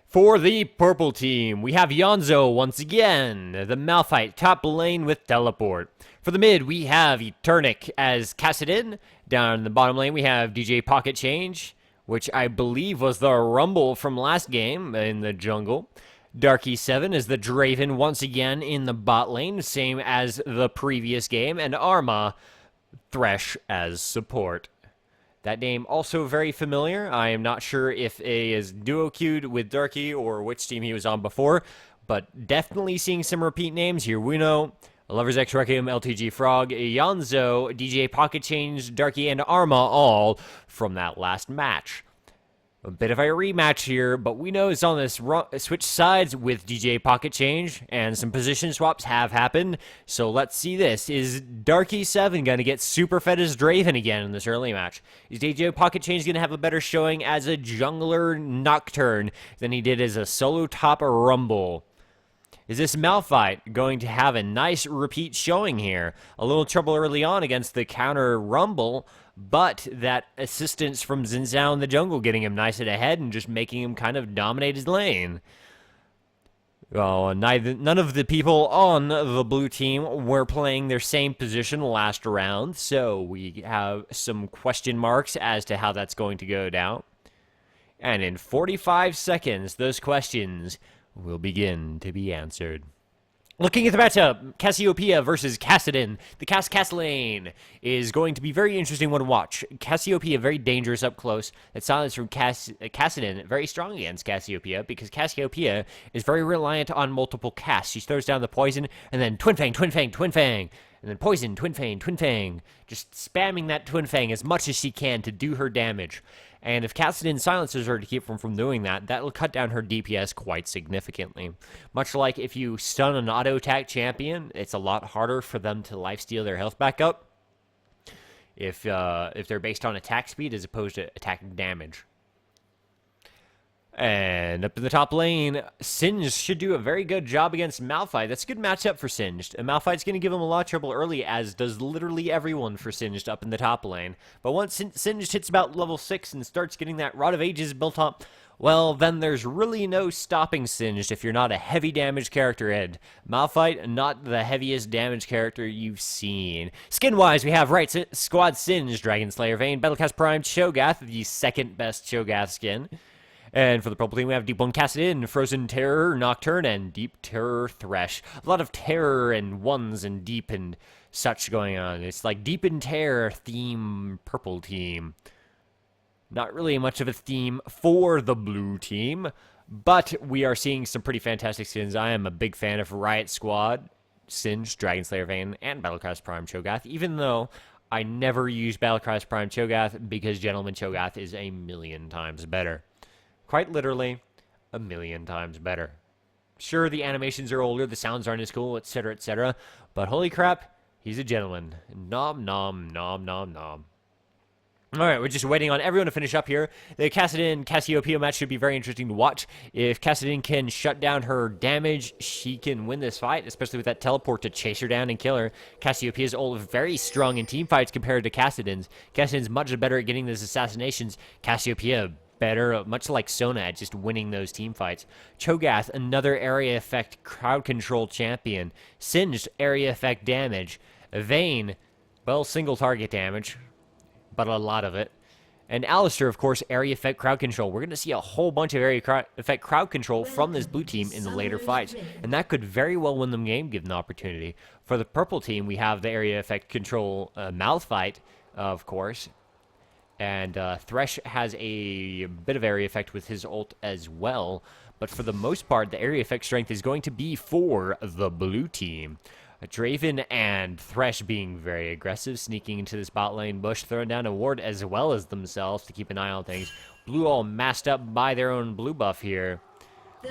For the purple team, we have Yonzo once again, the Malphite top lane with teleport. For the mid, we have Eternic as Kassadin. Down in the bottom lane, we have DJ Pocket Change, which I believe was the Rumble from last game in the jungle. Darky7 is the Draven once again in the bot lane, same as the previous game. And Arma Thresh as support. That name also very familiar. I am not sure if A is duo queued with Darky or which team he was on before, but definitely seeing some repeat names here. We know Lover's X Requiem, LTG Frog, Yonzo, DJ Pocket Change, Darky, and Arma all from that last match. A bit of a rematch here, but we know it's on this switch sides with DJ Pocket Change, and some position swaps have happened. So let's see this. Is Darky7 going to get super fed as Draven again in this early match? Is DJ Pocket Change going to have a better showing as a jungler Nocturne than he did as a solo top Rumble? Is this Malphite going to have a nice repeat showing here? A little trouble early on against the counter Rumble, but that assistance from Xin Zhao in the jungle getting him nice and ahead and just making him kind of dominate his lane. Well, none of the people on the blue team were playing their same position last round, so we have some question marks as to how that's going to go down. And in 45 seconds, those questions will begin to be answered. Looking at the matchup, Cassiopeia versus Kassadin. The Cass lane is going to be very interesting one to watch. Cassiopeia very dangerous up close. That silence from Kassadin very strong against Cassiopeia because Cassiopeia is very reliant on multiple casts. She throws down the poison and then Twin Fang, Twin Fang, Twin Fang. And then poison, Twin Fang, Twin Fang. Just spamming that Twin Fang as much as she can to do her damage. And if Kassadin silences her to keep her from doing that, that'll cut down her DPS quite significantly. Much like if you stun an auto-attack champion, it's a lot harder for them to lifesteal their health back up if they're based on attack speed as opposed to attack damage. And up in the top lane, Singed should do a very good job against Malphite. That's a good matchup for Singed. And Malphite's going to give him a lot of trouble early, as does literally everyone for Singed up in the top lane. But once Singed hits about level 6 and starts getting that Rod of Ages built up, well, then there's really no stopping Singed if you're not a heavy damage character, Ed. Malphite, not the heaviest damage character you've seen. Skin-wise, we have Squad Singed, Dragon Slayer Vayne, Battlecast Prime, Cho'Gath, the second best Cho'Gath skin. And for the purple team, we have Deep One Kassadin, Frozen Terror, Nocturne, and Deep Terror Thresh. A lot of terror and ones and deep and such going on. It's like Deep in Terror theme purple team. Not really much of a theme for the blue team, but we are seeing some pretty fantastic skins. I am a big fan of Riot Squad, Singed, Dragon Slayer Vayne, and Battlecast Prime Cho'Gath, even though I never use Battlecast Prime Cho'Gath because Gentleman Cho'Gath is a million times better. Quite literally, a million times better. Sure, the animations are older, the sounds aren't as cool, etc., etc., but holy crap, he's a gentleman. Nom, nom, nom, nom, nom. All right, we're just waiting on everyone to finish up here. The Cassiopeia match should be very interesting to watch. If Cassidin can shut down her damage, she can win this fight, especially with that teleport to chase her down and kill her. Cassiopeia's ult very strong in team fights compared to Cassidin's. Cassidin's much better at getting those assassinations. Cassiopeia better, much like Sona, at just winning those team fights. Cho'Gath, another area effect crowd control champion. Singed, area effect damage. Vayne, well, single target damage, but a lot of it. And Alistair, of course, area effect crowd control. We're going to see a whole bunch of area effect crowd control from this blue team in the later fights. And that could very well win them game, given the opportunity. For the purple team, we have the area effect control Malphite, of course. And Thresh has a bit of area effect with his ult as well. But for the most part, the area effect strength is going to be for the blue team. Draven and Thresh being very aggressive, sneaking into this bot lane bush, throwing down a ward as well as themselves to keep an eye on things. Blue all masked up by their own blue buff here.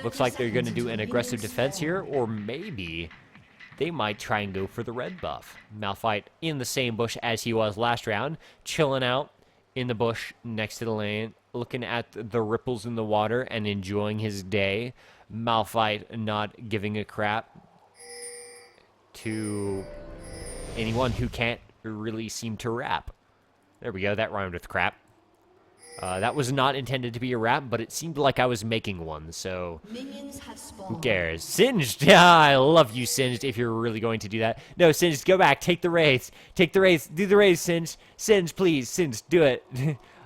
Looks like they're going to do an aggressive defense here, or maybe they might try and go for the red buff. Malphite in the same bush as he was last round, chilling out in the bush next to the lane, looking at the ripples in the water and enjoying his day. Malphite not giving a crap to anyone who can't really seem to rap. There we go, that rhymed with crap. That was not intended to be a rap, but it seemed like I was making one, so who cares? Singed! Yeah, I love you, Singed, if you're really going to do that. No, Singed, go back, take the wraiths. Take the wraiths, do the wraiths, Singed. Singed, please, Singed, do it.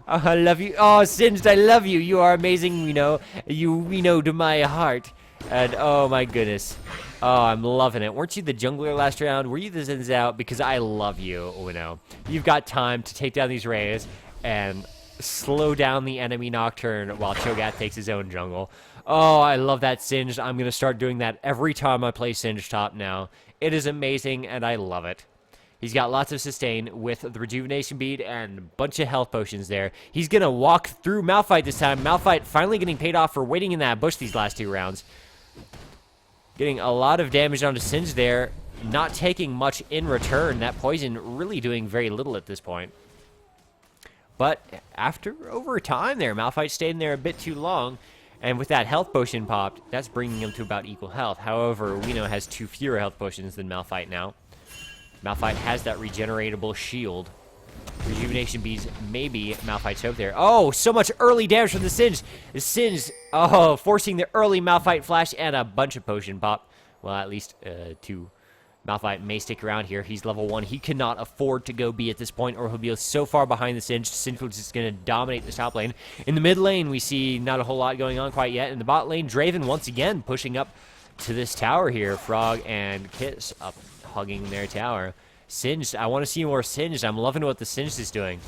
Oh, I love you. Oh, Singed, I love you. You are amazing, to my heart. And oh my goodness. Oh, I'm loving it. Weren't you the jungler last round? Were you the Zin's out? Because I love you, Uno. You've got time to take down these raids and slow down the enemy Nocturne while Cho'Gath takes his own jungle. Oh, I love that Singed. I'm going to start doing that every time I play Singed top now. It is amazing, and I love it. He's got lots of sustain with the rejuvenation bead and a bunch of health potions there. He's going to walk through Malphite this time. Malphite finally getting paid off for waiting in that bush these last two rounds. Getting a lot of damage onto Singed there. Not taking much in return. That poison really doing very little at this point. But over time there, Malphite stayed in there a bit too long. And with that health potion popped, that's bringing him to about equal health. However, Weeno has 2 fewer health potions than Malphite now. Malphite has that regeneratable shield. Rejuvenation beads, maybe Malphite's hope there. Oh, so much early damage from the Singed. The Singed, forcing the early Malphite flash and a bunch of potion pop. Well, at least 2. Malphite may stick around here. He's level 1. He cannot afford to go B at this point, or he'll be so far behind the Singed. Singed is just going to dominate the top lane. In the mid lane, we see not a whole lot going on quite yet. In the bot lane, Draven once again pushing up to this tower here. Frog and Kiss up hugging their tower. Singed, I want to see more Singed. I'm loving what the Singed is doing.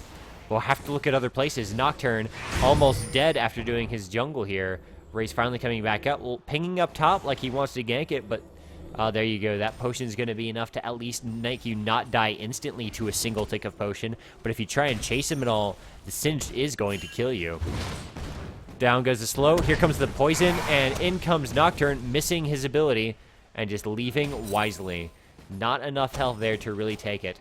We'll have to look at other places. Nocturne almost dead after doing his jungle here. Ray's finally coming back up. Well, pinging up top like he wants to gank it, but there you go. That potion is going to be enough to at least make you not die instantly to a single tick of potion. But if you try and chase him at all, the Singed is going to kill you. Down goes the slow. Here comes the poison, and in comes Nocturne, missing his ability and just leaving wisely. Not enough health there to really take it.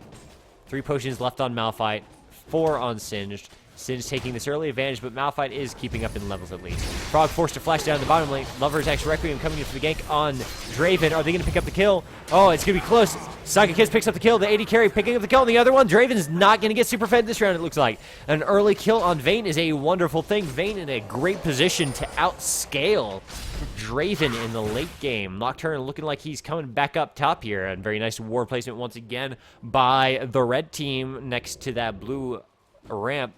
3 potions left on Malphite, 4 on Singed. Singed taking this early advantage, but Malphite is keeping up in levels at least. Frog forced to flash down the bottom lane. Lover's X Requiem coming in for the gank on Draven. Are they going to pick up the kill? Oh, it's going to be close. Saga Kiss picks up the kill. The AD carry picking up the kill on the other one. Draven's not going to get super fed this round, it looks like. An early kill on Vayne is a wonderful thing. Vayne in a great position to outscale Draven in the late game. Nocturne looking like he's coming back up top here. And very nice ward placement once again by the red team next to that blue ramp.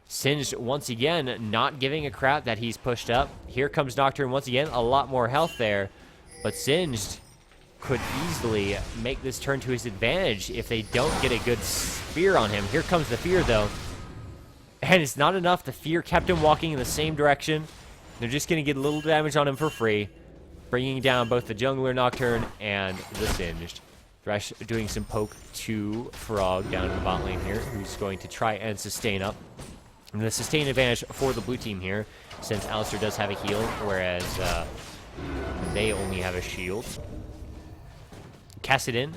Singed once again not giving a crap that he's pushed up. Here comes Nocturne once again. A lot more health there. But Singed could easily make this turn to his advantage if they don't get a good fear on him. Here comes the fear though. And it's not enough. The fear kept him walking in the same direction. They're just going to get a little damage on him for free. Bringing down both the jungler Nocturne and the Singed. Thresh doing some poke to Frog down in the bot lane here, who's going to try and sustain up. And the sustain advantage for the blue team here, since Alistair does have a heal, whereas They only have a shield. Kassadin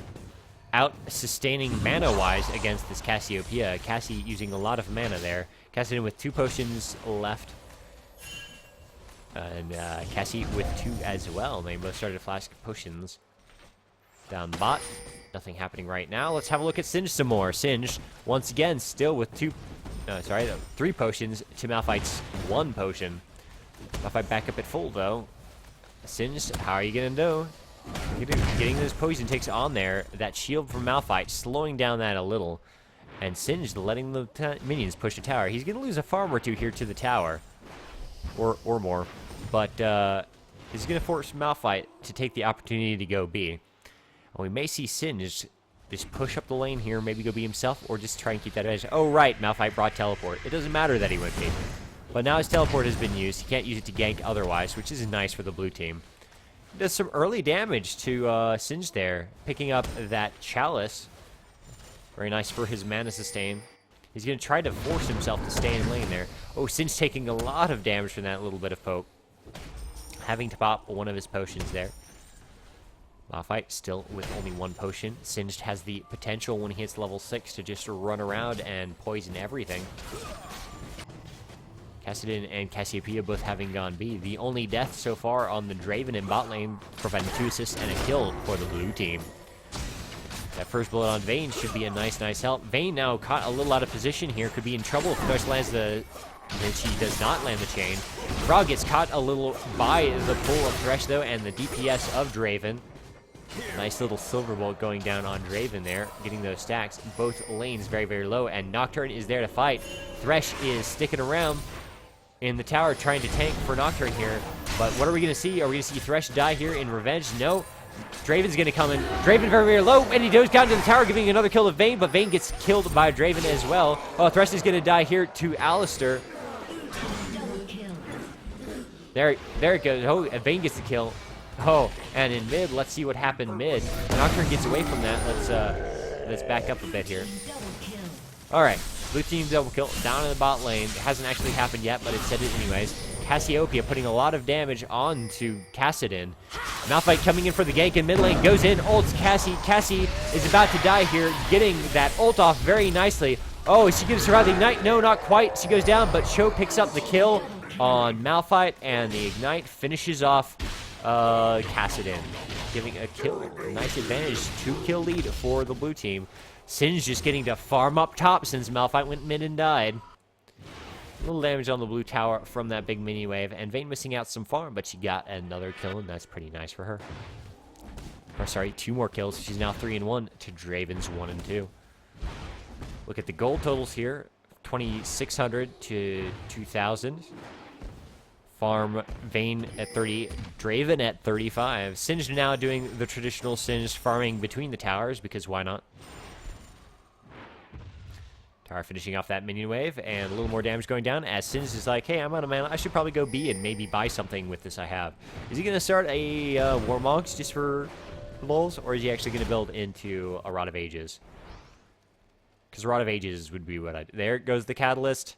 out sustaining mana-wise against this Cassiopeia. Cassie using a lot of mana there. Kassadin with 2 potions left. And Cassie with 2 as well. They both started to flash potions. Down the bot. Nothing happening right now. Let's have a look at Singed some more. Singed, once again, still with 3 potions to Malphite's 1 potion. Malphite back up at full, though. Singed, how are you going to do? Getting those poison takes on there. That shield from Malphite, slowing down that a little. And Singed letting the minions push the tower. He's going to lose a farm or 2 here to the tower. Or more. But he's going to force Malphite to take the opportunity to go B. And we may see Singed just push up the lane here, maybe go B himself, or just try and keep that edge. Oh, right, Malphite brought teleport. It doesn't matter that he went B. But now his teleport has been used. He can't use it to gank otherwise, which is nice for the blue team. Does some early damage to Singed there, picking up that Chalice. Very nice for his mana sustain. He's going to try to force himself to stay in lane there. Oh, Singed taking a lot of damage from that little bit of poke. Having to pop one of his potions there. Malphite still with only 1 potion. Singed has the potential when he hits level 6 to just run around and poison everything. Kassadin and Cassiopeia both having gone B. The only death so far on the Draven in bot lane, providing 2 assists and a kill for the blue team. That first bullet on Vayne should be a nice help. Vayne now caught a little out of position here. Could be in trouble if Thresh lands the... She does not land the chain. Frog gets caught a little by the pull of Thresh, though, and the DPS of Draven. Nice little silver bolt going down on Draven there, getting those stacks. Both lanes very low, and Nocturne is there to fight. Thresh is sticking around in the tower trying to tank for Nocturne here. But what are we going to see? Are we going to see Thresh die here in revenge? No. Draven's going to come in. Draven very low, and he goes down to the tower, giving another kill to Vayne, but Vayne gets killed by Draven as well. Oh, Thresh is going to die here to Alistair. There it goes. Oh, Vayne gets the kill. Oh, and in mid, let's see what happened mid. Nocturne gets away from that. Let's back up a bit here. All right, blue team double kill down in the bot lane. It hasn't actually happened yet, but it said it anyways. Cassiopeia putting a lot of damage onto Kassadin. Malphite coming in for the gank in mid lane, goes in, ults Cassie. Cassie is about to die here, getting that ult off very nicely. Oh, is she going to survive the ignite? No, not quite. She goes down, but Cho picks up the kill on Malphite, and the ignite finishes off Kassadin, giving a kill. Nice advantage, 2-kill lead for the blue team. Singed just getting to farm up top since Malphite went mid and died. A little damage on the blue tower from that big mini wave, and Vayne missing out some farm, but she got another kill, and that's pretty nice for her. Or sorry, 2 more kills. She's now 3-1 to Draven's 1-2. Look at the gold totals here: 2,600 to 2,000. Farm Vayne at 30, Draven at 35. Singed now doing the traditional Singed farming between the towers, because why not? Tower finishing off that minion wave, and a little more damage going down as Singed is like, hey, I'm out of mana. I should probably go B and maybe buy something with this I have. Is he going to start a Warmogs just for lulz, or is he actually going to build into a Rod of Ages? Because Rod of Ages would be what I do. There goes the Catalyst.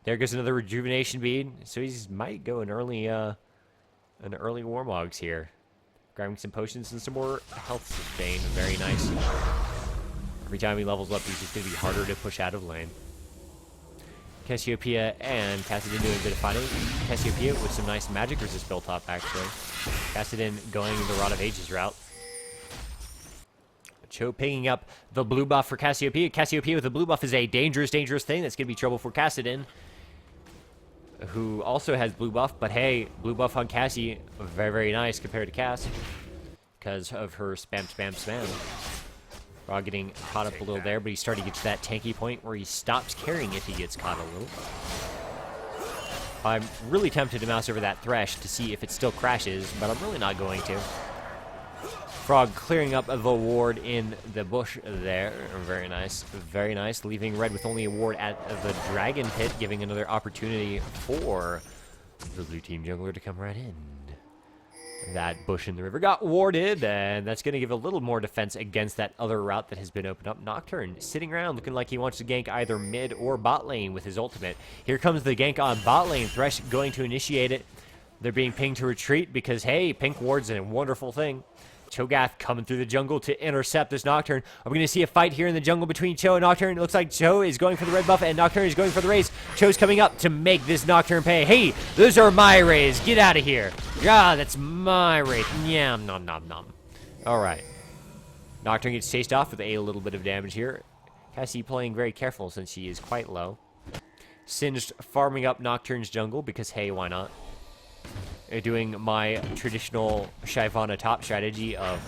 There goes another rejuvenation bead. So he might go an early Warmogs here. Grabbing some potions and some more health sustain. Very nice. Every time he levels up, he's just going to be harder to push out of lane. Cassiopeia and Kassadin doing a bit of fighting. Cassiopeia with some nice magic resist built up, actually. Kassadin going the Rod of Ages route. Cho picking up the blue buff for Cassiopeia. Cassiopeia with the blue buff is a dangerous thing that's going to be trouble for Kassadin, who also has blue buff. But hey, blue buff on Cassie, very nice compared to Cass because of her spam. Frog getting caught up a little there, but he's starting to get to that tanky point where he stops carrying if he gets caught a little. I'm really tempted to mouse over that Thresh to see if it still crashes, but I'm really not going to. Frog clearing up the ward in the bush there. Very nice. Leaving red with only a ward at the Dragon Pit, giving another opportunity for the blue team jungler to come right in. That bush in the river got warded, and that's going to give a little more defense against that other route that has been opened up. Nocturne sitting around looking like he wants to gank either mid or bot lane with his ultimate. Here comes the gank on bot lane. Thresh going to initiate it. They're being pinged to retreat because, hey, pink ward's a wonderful thing. Cho'Gath coming through the jungle to intercept this Nocturne. Are we going to see a fight here in the jungle between Cho and Nocturne? It looks like Cho is going for the red buff and Nocturne is going for the raise. Cho's coming up to make this Nocturne pay. Hey, those are my rays. Get out of here. Yeah, that's my raid. Yum, nom, nom, nom. All right. Nocturne gets chased off with a little bit of damage here. Cassie playing very careful since she is quite low. Singed farming up Nocturne's jungle because, hey, why not? Doing my traditional Shyvana top strategy of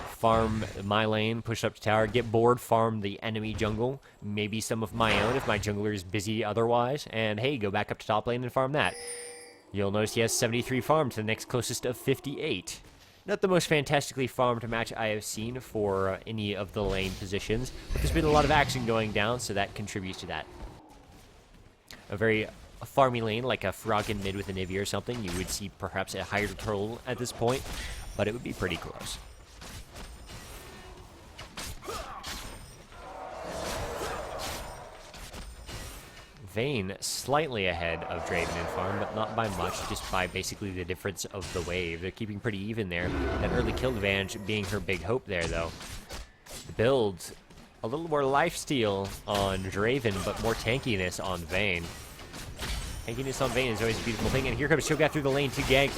farm my lane, push up to tower, get bored, farm the enemy jungle, maybe some of my own if my jungler is busy otherwise, and hey, go back up to top lane and farm that. You'll notice he has 73 farmed to the next closest of 58. Not the most fantastically farmed match I have seen for any of the lane positions, but there's been a lot of action going down, so that contributes to that. A very farmy lane, like a Froggen mid with an Ivy or something, you would see perhaps a higher total at this point, but it would be pretty close. Vayne slightly ahead of Draven in farm, but not by much, just by basically the difference of the wave. They're keeping pretty even there. That early kill advantage being her big hope there, though. The build, a little more lifesteal on Draven, but more tankiness on Vayne. Tankiness on Vayne is always a beautiful thing, and here comes Cho'Gath through the lane to gank.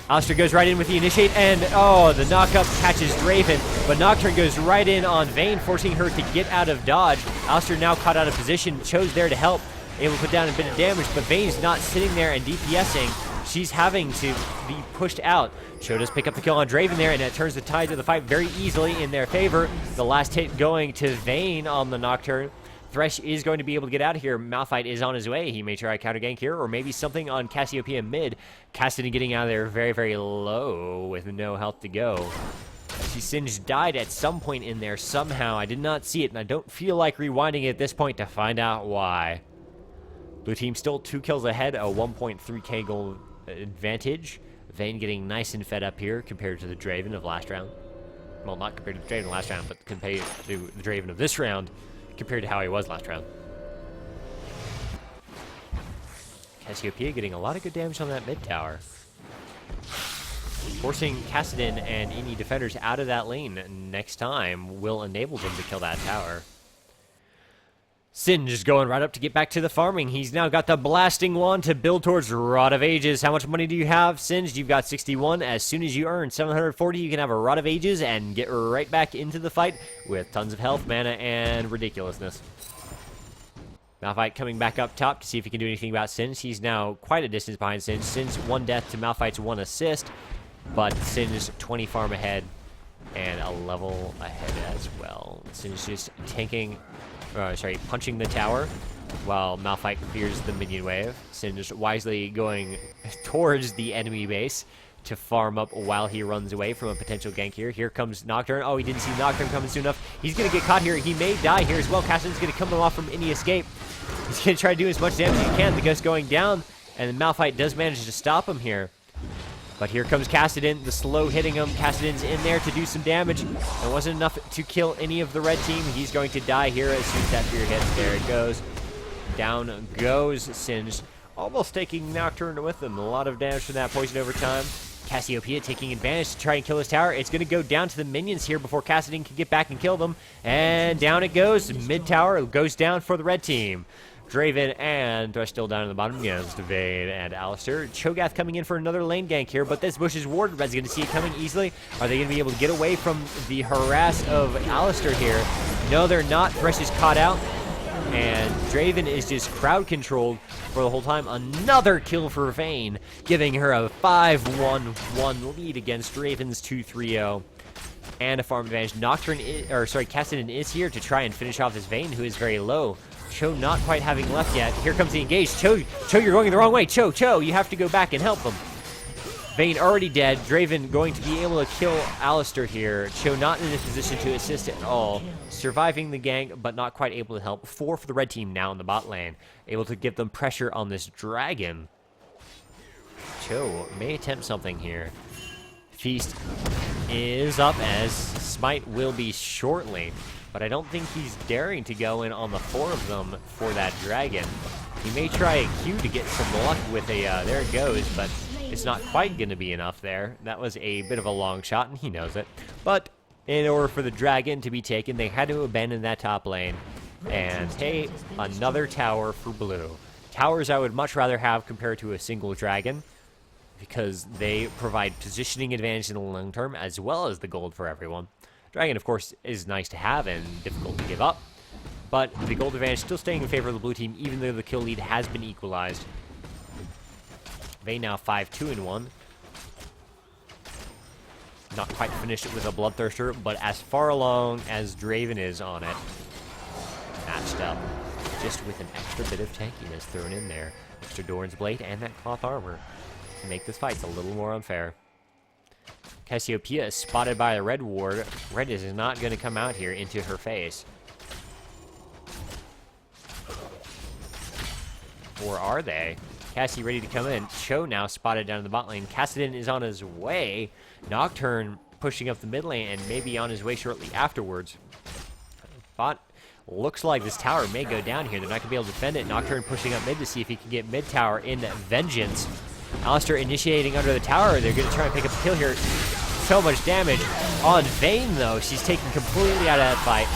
Alistair goes right in with the initiate, and oh, the knockup catches Draven, but Nocturne goes right in on Vayne, forcing her to get out of dodge. Alistair now caught out of position, Cho's there to help, able to put down a bit of damage, but Vayne's not sitting there and DPSing. She's having to be pushed out. Cho does pick up the kill on Draven there, and it turns the tide of the fight very easily in their favor. The last hit going to Vayne on the Nocturne. Thresh is going to be able to get out of here. Malphite is on his way. He may try a counter gank here, or maybe something on Cassiopeia mid. Cassidy getting out of there very, very low with no health to go. She Singed died at some point in there somehow. I did not see it, and I don't feel like rewinding it at this point to find out why. Blue team still 2 kills ahead, a 1.3k gold advantage. Vayne getting nice and fed up here compared to the Draven of last round. Well, not compared to the Draven last round, but compared to the Draven of this round, compared to how he was last round. Cassiopeia getting a lot of good damage on that mid tower. Forcing Kassadin and any defenders out of that lane next time will enable them to kill that tower. Singe is going right up to get back to the farming. He's now got the blasting wand to build towards Rod of Ages. How much money do you have, Singe? You've got 61. As soon as you earn 740, you can have a Rod of Ages and get right back into the fight with tons of health, mana, and ridiculousness. Malphite coming back up top to see if he can do anything about Singe. He's now quite a distance behind Singe. Singe 1 death to Malphite's 1 assist, but Singe 20 farm ahead and a level ahead as well. Singe just tanking... punching the tower while Malphite clears the minion wave. Singe wisely going towards the enemy base to farm up while he runs away from a potential gank here. Here comes Nocturne. Oh, he didn't see Nocturne coming soon enough. He's going to get caught here. He may die here as well. Kassadin's going to come off from any escape. He's going to try to do as much damage as he can. The gust going down, and then Malphite does manage to stop him here. But here comes Kassadin, the slow hitting him. Kassadin's in there to do some damage. It wasn't enough to kill any of the red team. He's going to die here as soon as that fear hits. There it goes. Down goes Singe. Almost taking Nocturne with him. A lot of damage from that poison over time. Cassiopeia taking advantage to try and kill his tower. It's going to go down to the minions here before Kassadin can get back and kill them. And down it goes. Mid tower goes down for the red team. Draven and Thresh still down in the bottom against Vayne and Alistair. Cho'Gath coming in for another lane gank here, but this bush is warded. Red's going to see it coming easily. Are they going to be able to get away from the harass of Alistair here? No, they're not. Thresh is caught out, and Draven is just crowd controlled for the whole time. Another kill for Vayne, giving her a 5-1-1 lead against Draven's 2-3-0. And a farm advantage. Kassadin is here to try and finish off this Vayne, who is very low. Cho not quite having left yet. Here comes the engage. Cho, you're going the wrong way. Cho, you have to go back and help them. Vayne already dead. Draven going to be able to kill Alistair here. Cho not in a position to assist at all. Surviving the gank, but not quite able to help. 4 for the red team now in the bot lane. Able to give them pressure on this dragon. Cho may attempt something here. Feast is up as Smite will be shortly. But I don't think he's daring to go in on the 4 of them for that dragon. He may try a Q to get some luck with a, there it goes, but It's not quite going to be enough there. That was a bit of a long shot, and he knows it. But in order for the dragon to be taken, they had to abandon that top lane. And hey, another tower for blue. Towers I would much rather have compared to a single dragon, because they provide positioning advantage in the long term, as well as the gold for everyone. Dragon, of course, is nice to have and difficult to give up, but the gold advantage still staying in favor of the blue team, even though the kill lead has been equalized. Vayne now 5-2-1. Not quite finished with a Bloodthirster, but as far along as Draven is on it, matched up, just with an extra bit of tankiness thrown in there. Extra Doran's Blade and that cloth armor to make this fight a little more unfair. Cassiopeia is spotted by the red ward. Red is not going to come out here into her face. Or are they? Cassie ready to come in. Cho now spotted down in the bot lane. Kassadin is on his way. Nocturne pushing up the mid lane and maybe on his way shortly afterwards. Bot looks like this tower may go down here. They're not going to be able to defend it. Nocturne pushing up mid to see if he can get mid tower in vengeance. Alistair initiating under the tower. They're going to try and pick up a kill here. So much damage on Vayne, though. She's taken completely out of that fight.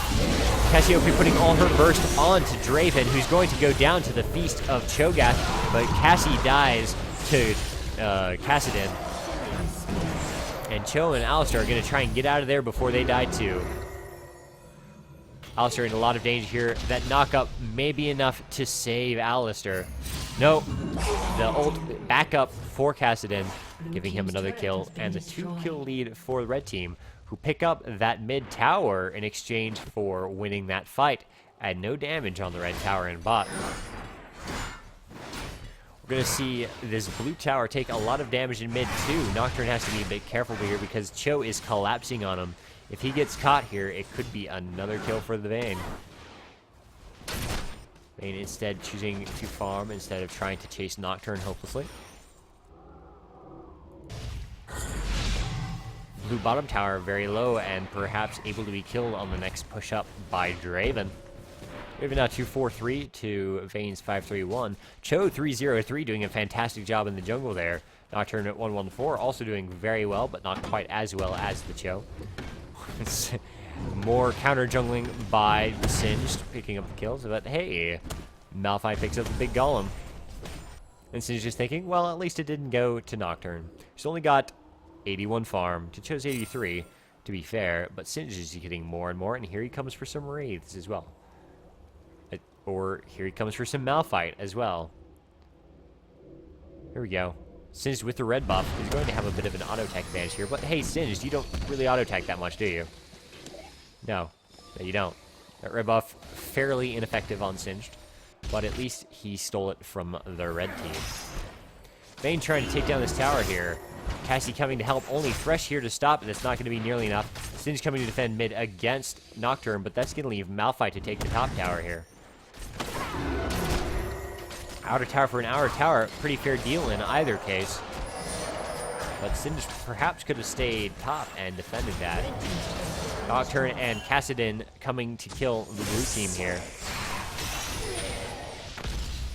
Cassiopeia putting all her burst onto Draven, who's going to go down to the feast of Cho'Gath, but Cassie dies to Kassadin. And Cho and Alistair are going to try and get out of there before they die too. Alistair in a lot of danger here. That knock-up may be enough to save Alistair. No, the ult backup for Kassadin, giving him another kill, and the 2-kill lead for the red team, who pick up that mid tower in exchange for winning that fight. And no damage on the red tower and bot. We're going to see this blue tower take a lot of damage in mid too. Nocturne has to be a bit careful here because Cho is collapsing on him. If he gets caught here, it could be another kill for the Vayne. Vayne instead choosing to farm instead of trying to chase Nocturne hopelessly. Blue bottom tower very low and perhaps able to be killed on the next push up by Draven. Draven now 2-4-3 to Vayne's 5-3-1. Cho 3-0-3 doing a fantastic job in the jungle there. Nocturne at 1-1-4 also doing very well, but not quite as well as the Cho. More counter jungling by the Singed, picking up the kills, but hey, Malphite picks up the big golem. And Singed just thinking, well, at least it didn't go to Nocturne. He's only got 81 farm to Cho's 83, to be fair, but Singed is getting more and more, and here he comes for some Wraiths as well. Or here he comes for some Malphite as well. Here we go. Singed with the red buff is going to have a bit of an auto-tech advantage here, but hey, Singed, you don't really auto-tech that much, do you? No, you don't. That red buff, fairly ineffective on Singed, but at least he stole it from the red team. Vayne trying to take down this tower here. Cassie coming to help, only Thresh here to stop, and it's not going to be nearly enough. Singed coming to defend mid against Nocturne, but that's going to leave Malphite to take the top tower here. Outer tower for an outer tower, pretty fair deal in either case. But Singed perhaps could have stayed top and defended that. Nocturne and Kassadin coming to kill the blue team here.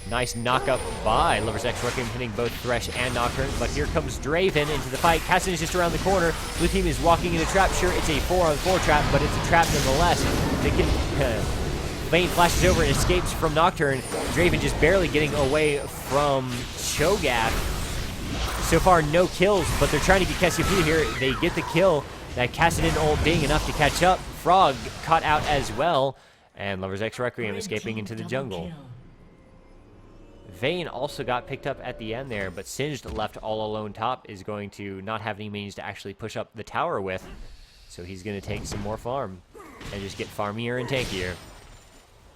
Nice knock-up by Lover's X Requiem, hitting both Thresh and Nocturne. But here comes Draven into the fight. Kassadin is just around the corner. Blue team is walking in a trap. Sure, it's a 4-on-4 trap, but it's a trap nonetheless. They can... Vayne flashes over and escapes from Nocturne. Draven just barely getting away from Cho'Gath. So far, no kills, but they're trying to get Cassiopeia here. They get the kill. That Kassadin ult being enough to catch up. Frog caught out as well. And Lover's X Requiem escaping into the jungle. Vayne also got picked up at the end there, but Singed left all alone top is going to not have any means to actually push up the tower with. So he's going to take some more farm and just get farmier and tankier.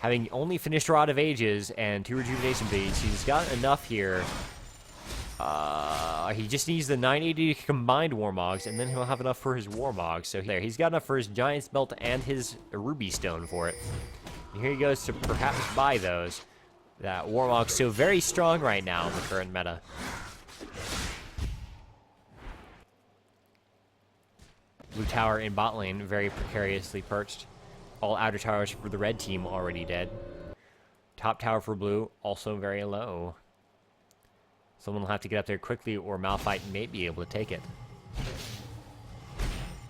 Having only finished Rod of Ages and 2 rejuvenation beads, he's got enough here. He just needs the 980 combined Warmogs, and then he'll have enough for his Warmogs. So there, he's got enough for his Giant's Belt and his Ruby Stone for it. And here he goes to perhaps buy those. That Warmog's so very strong right now in the current meta. Blue tower in bot lane, very precariously perched. All outer towers for the red team already dead. Top tower for blue, also very low. Someone will have to get up there quickly, or Malphite may be able to take it.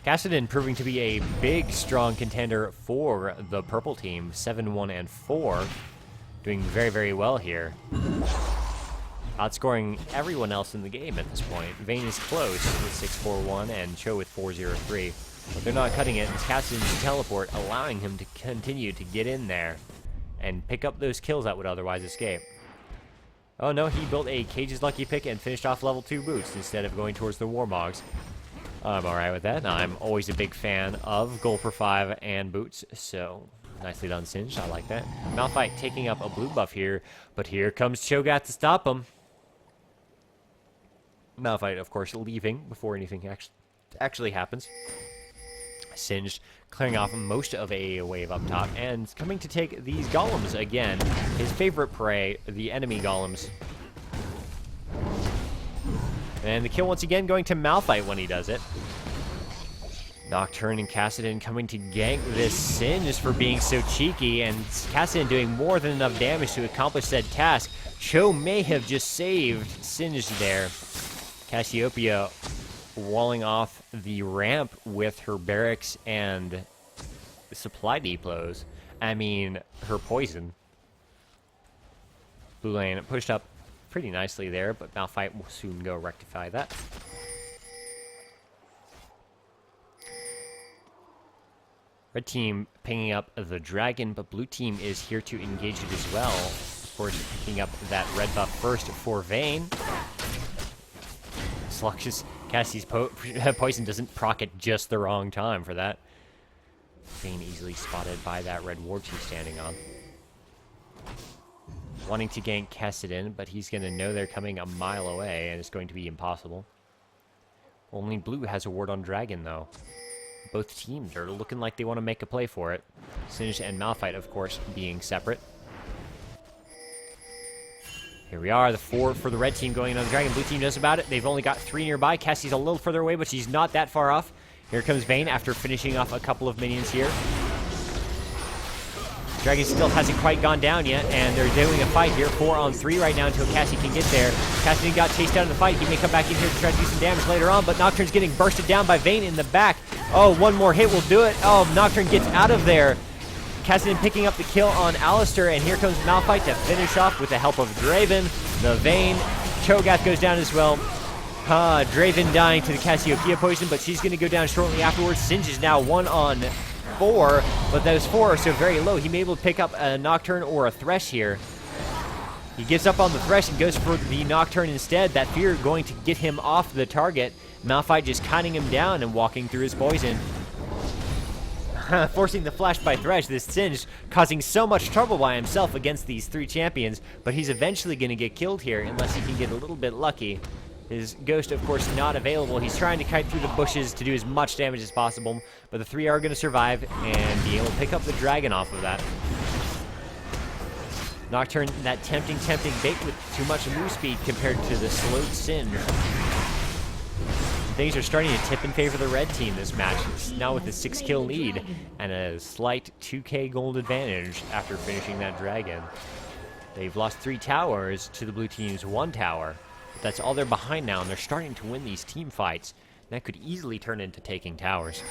Kassadin proving to be a big, strong contender for the purple team. 7-1-4. Doing very, very well here. Outscoring everyone else in the game at this point. Vayne is close with 6-4-1 and Cho with 4-0-3. But they're not cutting it. It's Kassadin's teleport allowing him to continue to get in there and pick up those kills that would otherwise escape. Oh no, he built a Cage's Lucky Pick and finished off level 2 boots instead of going towards the Warmogs. I'm alright with that. I'm always a big fan of gold per 5 and boots, so nicely done, Singed. I like that. Malphite taking up a blue buff here, but here comes Cho'Gath to stop him. Malphite, of course, leaving before anything actually happens. Singed clearing off most of a wave up top and coming to take these golems again. His favorite prey, the enemy golems. And the kill once again going to Malphite when he does it. Nocturne and Kassadin coming to gank this Singed for being so cheeky, and Kassadin doing more than enough damage to accomplish said task. Cho may have just saved Singed there. Cassiopeia walling off the ramp with her barracks and supply depots. I mean, her poison. Blue lane pushed up pretty nicely there, but Malphite will soon go rectify that. Red team picking up the dragon, but blue team is here to engage it as well. Of course, picking up that red buff first for Vayne. Slux's Cassie's poison doesn't proc at just the wrong time for that. Vayne easily spotted by that red ward she's standing on. Wanting to gank Kassadin, but he's going to know they're coming a mile away, and it's going to be impossible. Only blue has a ward on dragon, though. Both teams are looking like they want to make a play for it. Singed and Malphite, of course, being separate. Here we are, the 4 for the red team going on the dragon. Blue team knows about it. They've only got 3 nearby. Cassie's a little further away, but she's not that far off. Here comes Vayne after finishing off a couple of minions here. Dragon still hasn't quite gone down yet, and they're doing a fight here. 4-on-3 right now until Cassie can get there. Cassie got chased out of the fight. He may come back in here to try to do some damage later on, but Nocturne's getting bursted down by Vayne in the back. Oh, one more hit will do it. Oh, Nocturne gets out of there. Kassadin picking up the kill on Alistair, and here comes Malphite to finish off with the help of Draven. The Vayne. Cho'Gath goes down as well. Draven dying to the Cassiopeia poison, but she's going to go down shortly afterwards. Singed is now 1-on-4, but those 4 are so very low. He may be able to pick up a Nocturne or a Thresh here. He gives up on the Thresh and goes for the Nocturne instead. That fear going to get him off the target. Malphite just cutting him down and walking through his poison. Forcing the flash by Thresh, this Singed causing so much trouble by himself against these 3 champions, but he's eventually going to get killed here unless he can get a little bit lucky. His ghost, of course, not available. He's trying to kite through the bushes to do as much damage as possible, but the 3 are going to survive and be able to pick up the dragon off of that. Nocturne, that tempting bait with too much move speed compared to the slowed Singed. Things are starting to tip in favor of the red team this match. It's now with a 6-kill lead and a slight 2k gold advantage after finishing that dragon. They've lost 3 towers to the blue team's 1 tower. But that's all they're behind now, and they're starting to win these team fights. That could easily turn into taking towers.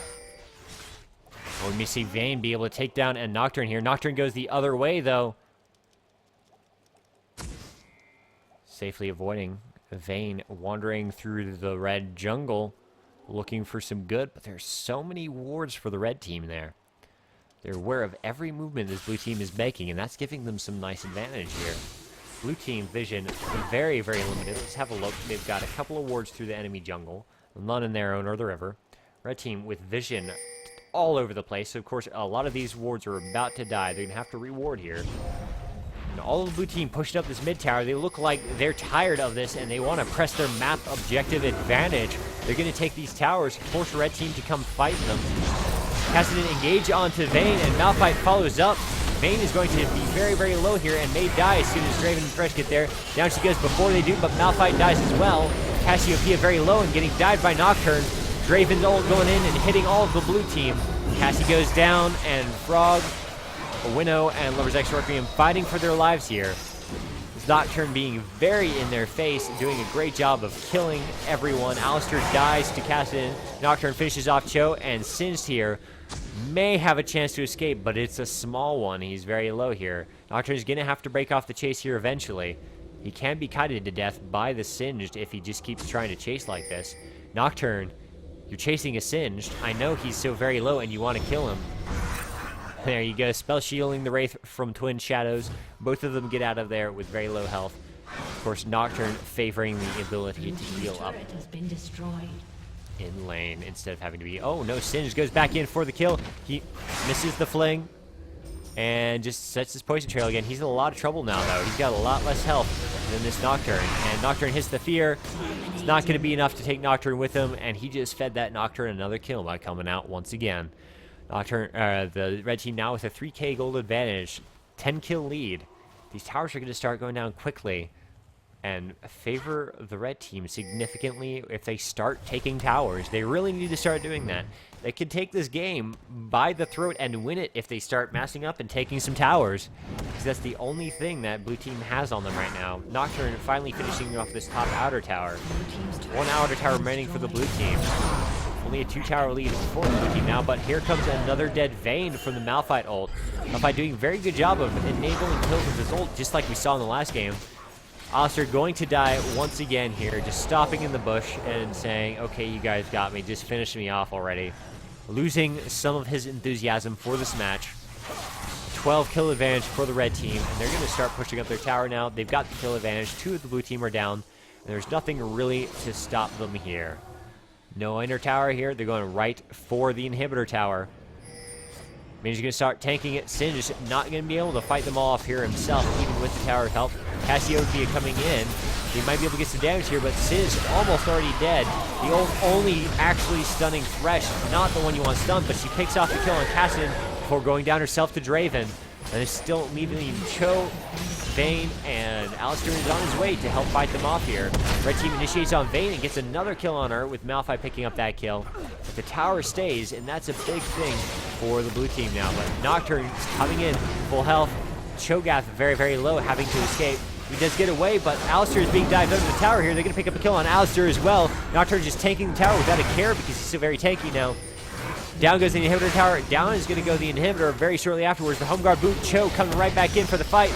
Well, we may see Vayne be able to take down a Nocturne here. Nocturne goes the other way, though. Safely avoiding Vayne wandering through the red jungle, looking for some good, but there's so many wards for the red team there. They're aware of every movement this blue team is making, and that's giving them some nice advantage here. Blue team vision very, very limited. Let's have a look. They've got a couple of wards through the enemy jungle, none in their own or the river. Red team with vision all over the place. So, of course, a lot of these wards are about to die. They're going to have to reward here. And all of the blue team pushed up this mid tower. They look like they're tired of this, and they want to press their map objective advantage. They're going to take these towers, force the red team to come fight them. Kassadin engage onto Vayne, and Malphite follows up. Vayne is going to be very, very low here and may die as soon as Draven and Thresh get there. Down she goes before they do, but Malphite dies as well. Cassiopeia very low and getting dived by Nocturne. Draven's all going in and hitting all of the blue team. Cassie goes down, and Frog, Winnow, and Lover's X Requiem fighting for their lives here. This with Nocturne being very in their face, doing a great job of killing everyone. Alistair dies to Cassidy. Nocturne finishes off Cho, and Singed here may have a chance to escape, but it's a small one. He's very low here. Nocturne's going to have to break off the chase here eventually. He can be kited to death by the Singed if he just keeps trying to chase like this. Nocturne, you're chasing a Singed. I know he's so very low and you want to kill him. There you go, spell shielding the Wraith from Twin Shadows. Both of them get out of there with very low health. Of course, Nocturne favoring the ability to heal up in lane instead of having to be... Oh, no, Singed goes back in for the kill. He misses the fling and just sets his poison trail again. He's in a lot of trouble now, though. He's got a lot less health than this Nocturne. And Nocturne hits the fear. It's not going to be enough to take Nocturne with him, and he just fed that Nocturne another kill by coming out once again. Nocturne, the red team now with a 3k gold advantage, 10 kill lead. These towers are going to start going down quickly and favor the red team significantly if they start taking towers. They really need to start doing that. They can take this game by the throat and win it if they start massing up and taking some towers, because that's the only thing that blue team has on them right now. Nocturne finally finishing off this top outer tower. One outer tower remaining for the blue team. Only a 2-tower lead for the blue team now, but here comes another dead Vayne from the Malphite ult. Malphite doing a very good job of enabling kills with his ult, just like we saw in the last game. Alistair going to die once again here, just stopping in the bush and saying, okay, you guys got me, just finish me off already. Losing some of his enthusiasm for this match. 12 kill advantage for the red team, and they're going to start pushing up their tower now. They've got the kill advantage. 2 of the blue team are down, and there's nothing really to stop them here. No inner tower here. They're going right for the inhibitor tower. He's going to start tanking it. Singed is not going to be able to fight them all off here himself, even with the tower help. Cassiopeia coming in. He might be able to get some damage here, but Singed almost already dead. The only actually stunning Thresh, not the one you want stunned, but she picks off the kill on Cassidy before going down herself to Draven. And is still leaving Cho, Vayne, and Alistair is on his way to help fight them off here. Red team initiates on Vayne and gets another kill on her, with Malphite picking up that kill. But the tower stays, and that's a big thing for the blue team now. But Nocturne coming in, full health. Cho'Gath very, very low, having to escape. He does get away, but Alistair is being dived under the tower here. They're going to pick up a kill on Alistair as well. Nocturne just tanking the tower without a care because he's so very tanky now. Down goes the inhibitor tower. Down is going to go the inhibitor very shortly afterwards. The home guard boot, Cho coming right back in for the fight,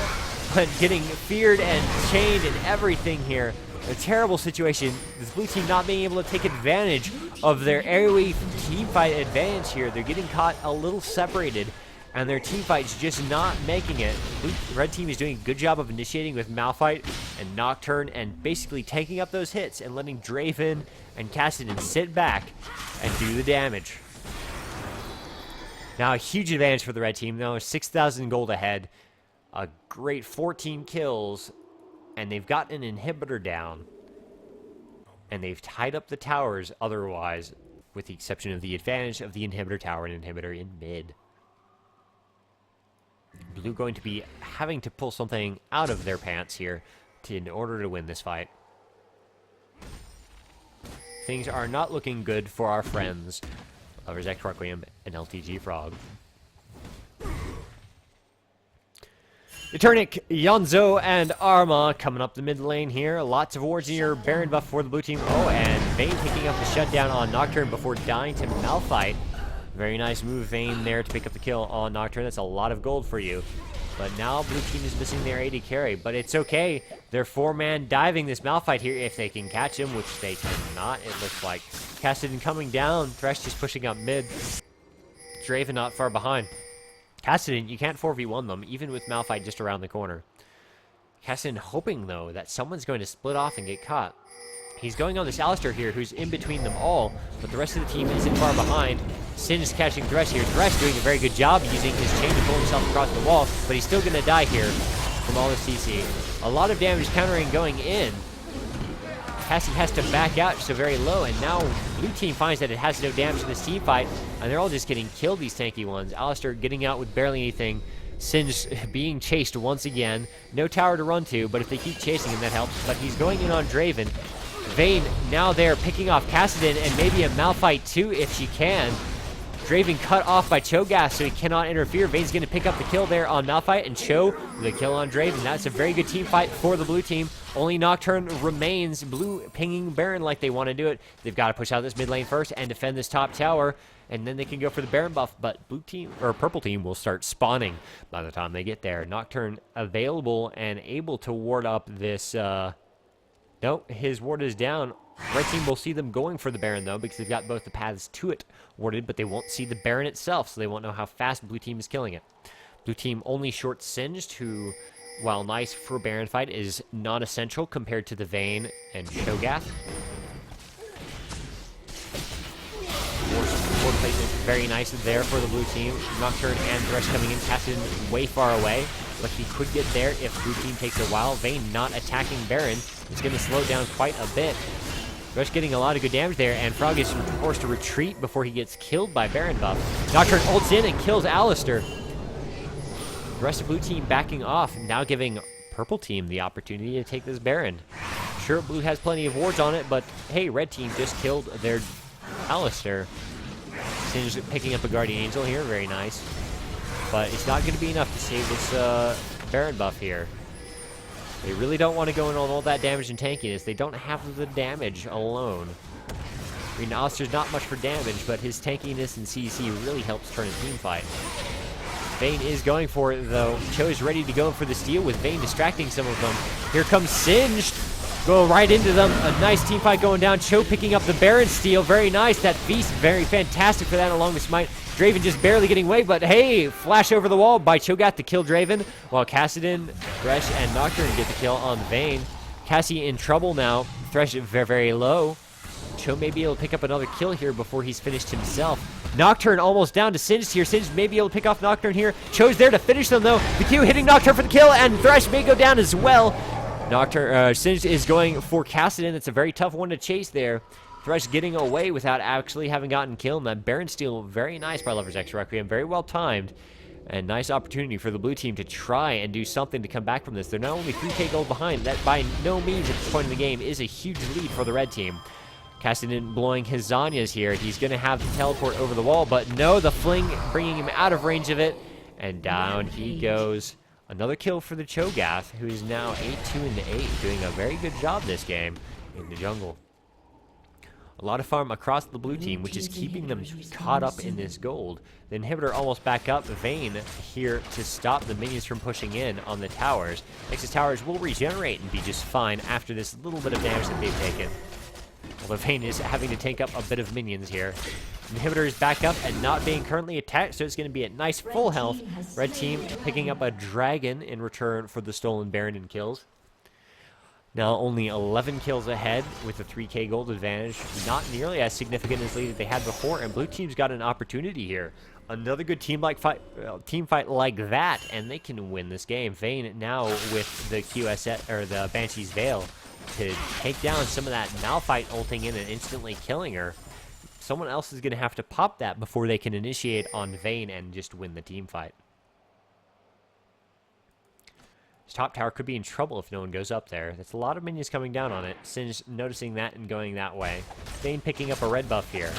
but getting feared and chained and everything here. A terrible situation. This blue team not being able to take advantage of their AoE team fight advantage here. They're getting caught a little separated, and their team fight's just not making it. Red team is doing a good job of initiating with Malphite and Nocturne and basically taking up those hits and letting Draven and Cassidy sit back and do the damage. Now a huge advantage for the red team, though. 6,000 gold ahead. A great 14 kills. And they've got an inhibitor down. And they've tied up the towers otherwise, with the exception of the advantage of the inhibitor tower and inhibitor in mid. Blue going to be having to pull something out of their pants here in order to win this fight. Things are not looking good for our friends. Zach Requiem and LTG Frog. Eternic, Yonzo, and Arma coming up the mid lane here. Lots of wards in your Baron buff for the blue team. Oh, and Vayne picking up the shutdown on Nocturne before dying to Malphite. Very nice move, Vayne, there to pick up the kill on Nocturne. That's a lot of gold for you. But now blue team is missing their AD carry, but it's okay. They're 4-man diving this Malphite here if they can catch him, which they cannot, it looks like. Cassidy coming down, Thresh just pushing up mid. Draven not far behind. Cassidy, you can't 4v1 them, even with Malphite just around the corner. Cassidy hoping, though, that someone's going to split off and get caught. He's going on this Alistair here, who's in between them all, but the rest of the team isn't far behind. Sin is catching Thresh here. Thresh doing a very good job using his chain to pull himself across the wall, but he's still going to die here from all the CC. A lot of damage countering going in. Cassie has to back out so very low, and now blue team finds that it has no damage in this team fight, and they're all just getting killed, these tanky ones. Alistair getting out with barely anything. Singe being chased once again. No tower to run to, but if they keep chasing him, that helps. But he's going in on Draven. Vayne now there picking off Cassidy and maybe a Malphite too if she can. Draven cut off by Cho'Gath, so he cannot interfere. Vayne's going to pick up the kill there on Malphite, and Cho the kill on Draven. That's a very good team fight for the blue team. Only Nocturne remains. Blue pinging Baron like they want to do it. They've got to push out this mid lane first and defend this top tower, and then they can go for the Baron buff. But blue team or purple team will start spawning by the time they get there. Nocturne available and able to ward up this. No, his ward is down. Red team will see them going for the Baron, though, because they've got both the paths to it warded, but they won't see the Baron itself, so they won't know how fast blue team is killing it. Blue team only short Singed, who, while nice for a Baron fight, is non-essential compared to the Vayne and Cho'Gath. Ward placement very nice there for the blue team. Nocturne and Thresh coming in, Cassidy way far away, but he could get there if blue team takes a while. Vayne not attacking Baron is going to slow down quite a bit. Thresh getting a lot of good damage there, and Frog is forced to retreat before he gets killed by Baron buff. Nocturne ults in and kills Alistar. The rest of blue team backing off, now giving purple team the opportunity to take this Baron. Sure, blue has plenty of wards on it, but hey, red team just killed their Alistar. Singed picking up a Guardian Angel here, very nice. But it's not going to be enough to save this Baron buff here. They really don't want to go in on all that damage and tankiness. They don't have the damage alone. I mean, Alistar's not much for damage, but his tankiness and CC really helps turn a team fight. Vayne is going for it, though. Cho is ready to go for the steal with Vayne distracting some of them. Here comes Singed. Go right into them. A nice team fight going down. Cho picking up the Baron steal. Very nice. That feast, very fantastic for that along with Smite. Draven just barely getting away, but hey, flash over the wall by Cho'Gath to kill Draven, while Cassidy, Thresh, and Nocturne get the kill on Vayne. Cassie in trouble now. Thresh very, very low. Cho may be able to pick up another kill here before he's finished himself. Nocturne almost down to Singed here. Singed may be able to pick off Nocturne here. Cho's there to finish them, though. The Q hitting Nocturne for the kill, and Thresh may go down as well. Singed is going for Cassidy. It's a very tough one to chase there. Thresh getting away without actually having gotten killed. And that Baron steal, very nice by Lover's X Requiem. Very well timed. And nice opportunity for the blue team to try and do something to come back from this. They're now only 3k gold behind. That by no means at this point in the game is a huge lead for the red team. Cassidy blowing his Zanyas here. He's going to have to teleport over the wall. But no, the fling bringing him out of range of it. And down he goes. Another kill for the Cho'Gath, who is now 8-2-8, doing a very good job this game in the jungle. A lot of farm across the blue team, which is keeping them caught up in this gold. The inhibitor almost back up. Vayne here to stop the minions from pushing in on the towers. Nexus towers will regenerate and be just fine after this little bit of damage that they've taken. Although Vayne is having to tank up a bit of minions here. Inhibitor is back up and not being currently attacked, so it's going to be at nice full health. Red team picking up a dragon in return for the stolen Baron and kills. Now only 11 kills ahead with a 3k gold advantage. Not nearly as significant as lead that they had before, and blue team's got an opportunity here. Another good team fight like that, and they can win this game. Vayne now with the QSS or the Banshee's Veil to take down some of that Malphite ulting in and instantly killing her. Someone else is going to have to pop that before they can initiate on Vayne and just win the team fight. This top tower could be in trouble if no one goes up there. That's a lot of minions coming down on it. Singed noticing that and going that way. Vayne picking up a red buff here.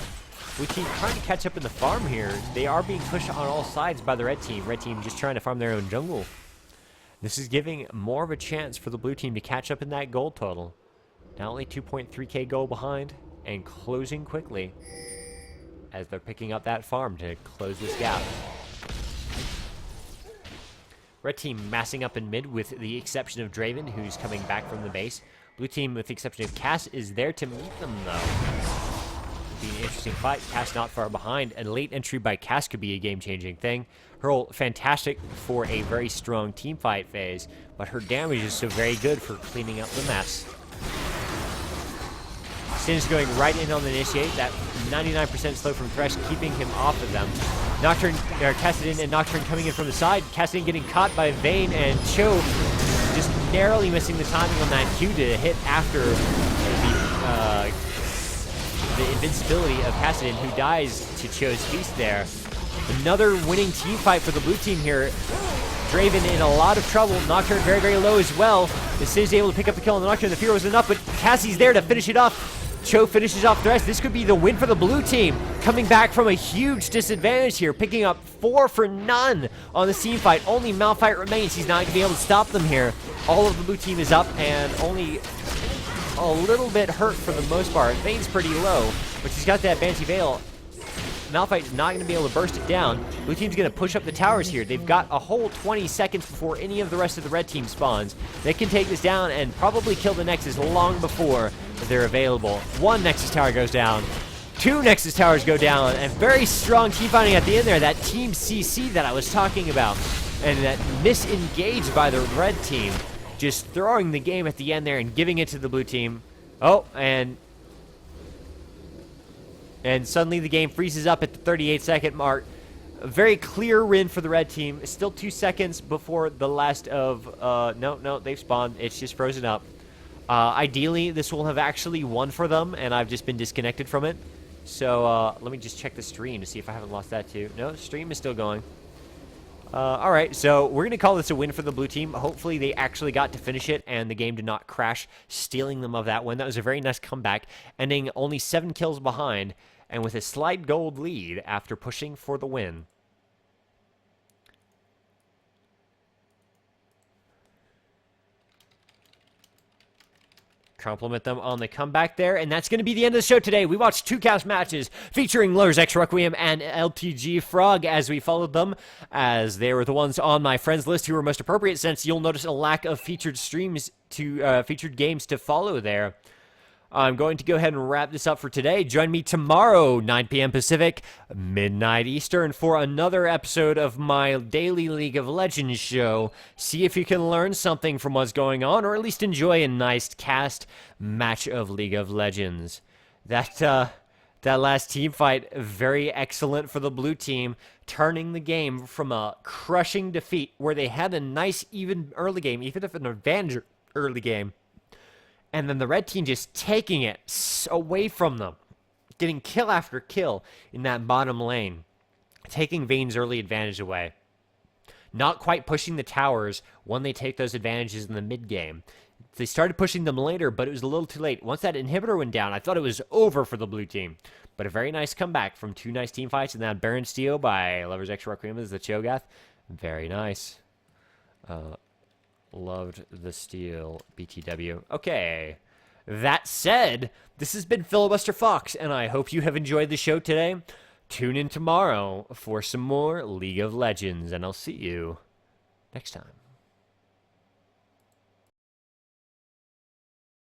Blue team trying to catch up in the farm here. They are being pushed on all sides by the red team. Red team just trying to farm their own jungle. This is giving more of a chance for the blue team to catch up in that gold total. Now only 2.3k gold behind and closing quickly as they're picking up that farm to close this gap. Red team massing up in mid with the exception of Draven, who's coming back from the base. Blue team, with the exception of Cass, is there to meet them, though. Be an interesting fight. Cass not far behind, and late entry by Cass could be a game-changing thing. Her ult, fantastic for a very strong team fight phase, but her damage is so very good for cleaning up the mess. Sin's going right in on the initiate. That 99% slow from Thresh, keeping him off of them. Nocturne, Cassidy and Nocturne coming in from the side. Cassidy getting caught by Vayne, and Cho just narrowly missing the timing on that Q to hit after the invincibility of Cassidy, who dies to Cho's feast there. Another winning team fight for the blue team here. Draven in a lot of trouble. Nocturne very, very low as well. The Sin's able to pick up the kill on the Nocturne. The fear was enough, but Cassie's there to finish it off. Cho finishes off the rest. This could be the win for the blue team, coming back from a huge disadvantage here, picking up 4 for none on the team fight. Only Malphite remains. He's not going to be able to stop them here. All of the blue team is up and only a little bit hurt for the most part. Vane's pretty low, but she's got that Banshee Veil. Malphite's not going to be able to burst it down. Blue team's going to push up the towers here. They've got a whole 20 seconds before any of the rest of the red team spawns. They can take this down and probably kill the Nexus long before they're available. 1 Nexus tower goes down. 2 Nexus towers go down. And very strong team fighting at the end there. That Team CC that I was talking about. And that misengaged by the red team. Just throwing the game at the end there and giving it to the blue team. Oh, and suddenly the game freezes up at the 38-second mark. A very clear win for the red team. Still 2 seconds before the last of... No, they've spawned. It's just frozen up. Ideally, this will have actually won for them, and I've just been disconnected from it. So let me just check the stream to see if I haven't lost that too. No, the stream is still going. All right, so we're going to call this a win for the blue team. Hopefully they actually got to finish it and the game did not crash, stealing them of that win. That was a very nice comeback, ending only 7 kills behind and with a slight gold lead after pushing for the win. Compliment them on the comeback there, and that's going to be the end of the show today. We watched 2 cast matches featuring Lurs X Requiem and LTG Frog as we followed them, as they were the ones on my friends list who were most appropriate, since you'll notice a lack of featured streams to featured games to follow there. I'm going to go ahead and wrap this up for today. Join me tomorrow, 9 p.m. Pacific, midnight Eastern, for another episode of my daily League of Legends show. See if you can learn something from what's going on, or at least enjoy a nice cast match of League of Legends. That last team fight, very excellent for the blue team, turning the game from a crushing defeat where they had a nice, even early game, even if an advantage early game. And then the red team just taking it away from them. Getting kill after kill in that bottom lane. Taking Vayne's early advantage away. Not quite pushing the towers when they take those advantages in the mid game. They started pushing them later, but it was a little too late. Once that inhibitor went down, I thought it was over for the blue team. But a very nice comeback from 2 nice team fights. And that Baron Steel by Lovers X Requiem is the Cho'Gath. Very nice. Loved the steal, BTW. Okay. That said, this has been Filibuster Fox, and I hope you have enjoyed the show today. Tune in tomorrow for some more League of Legends, and I'll see you next time.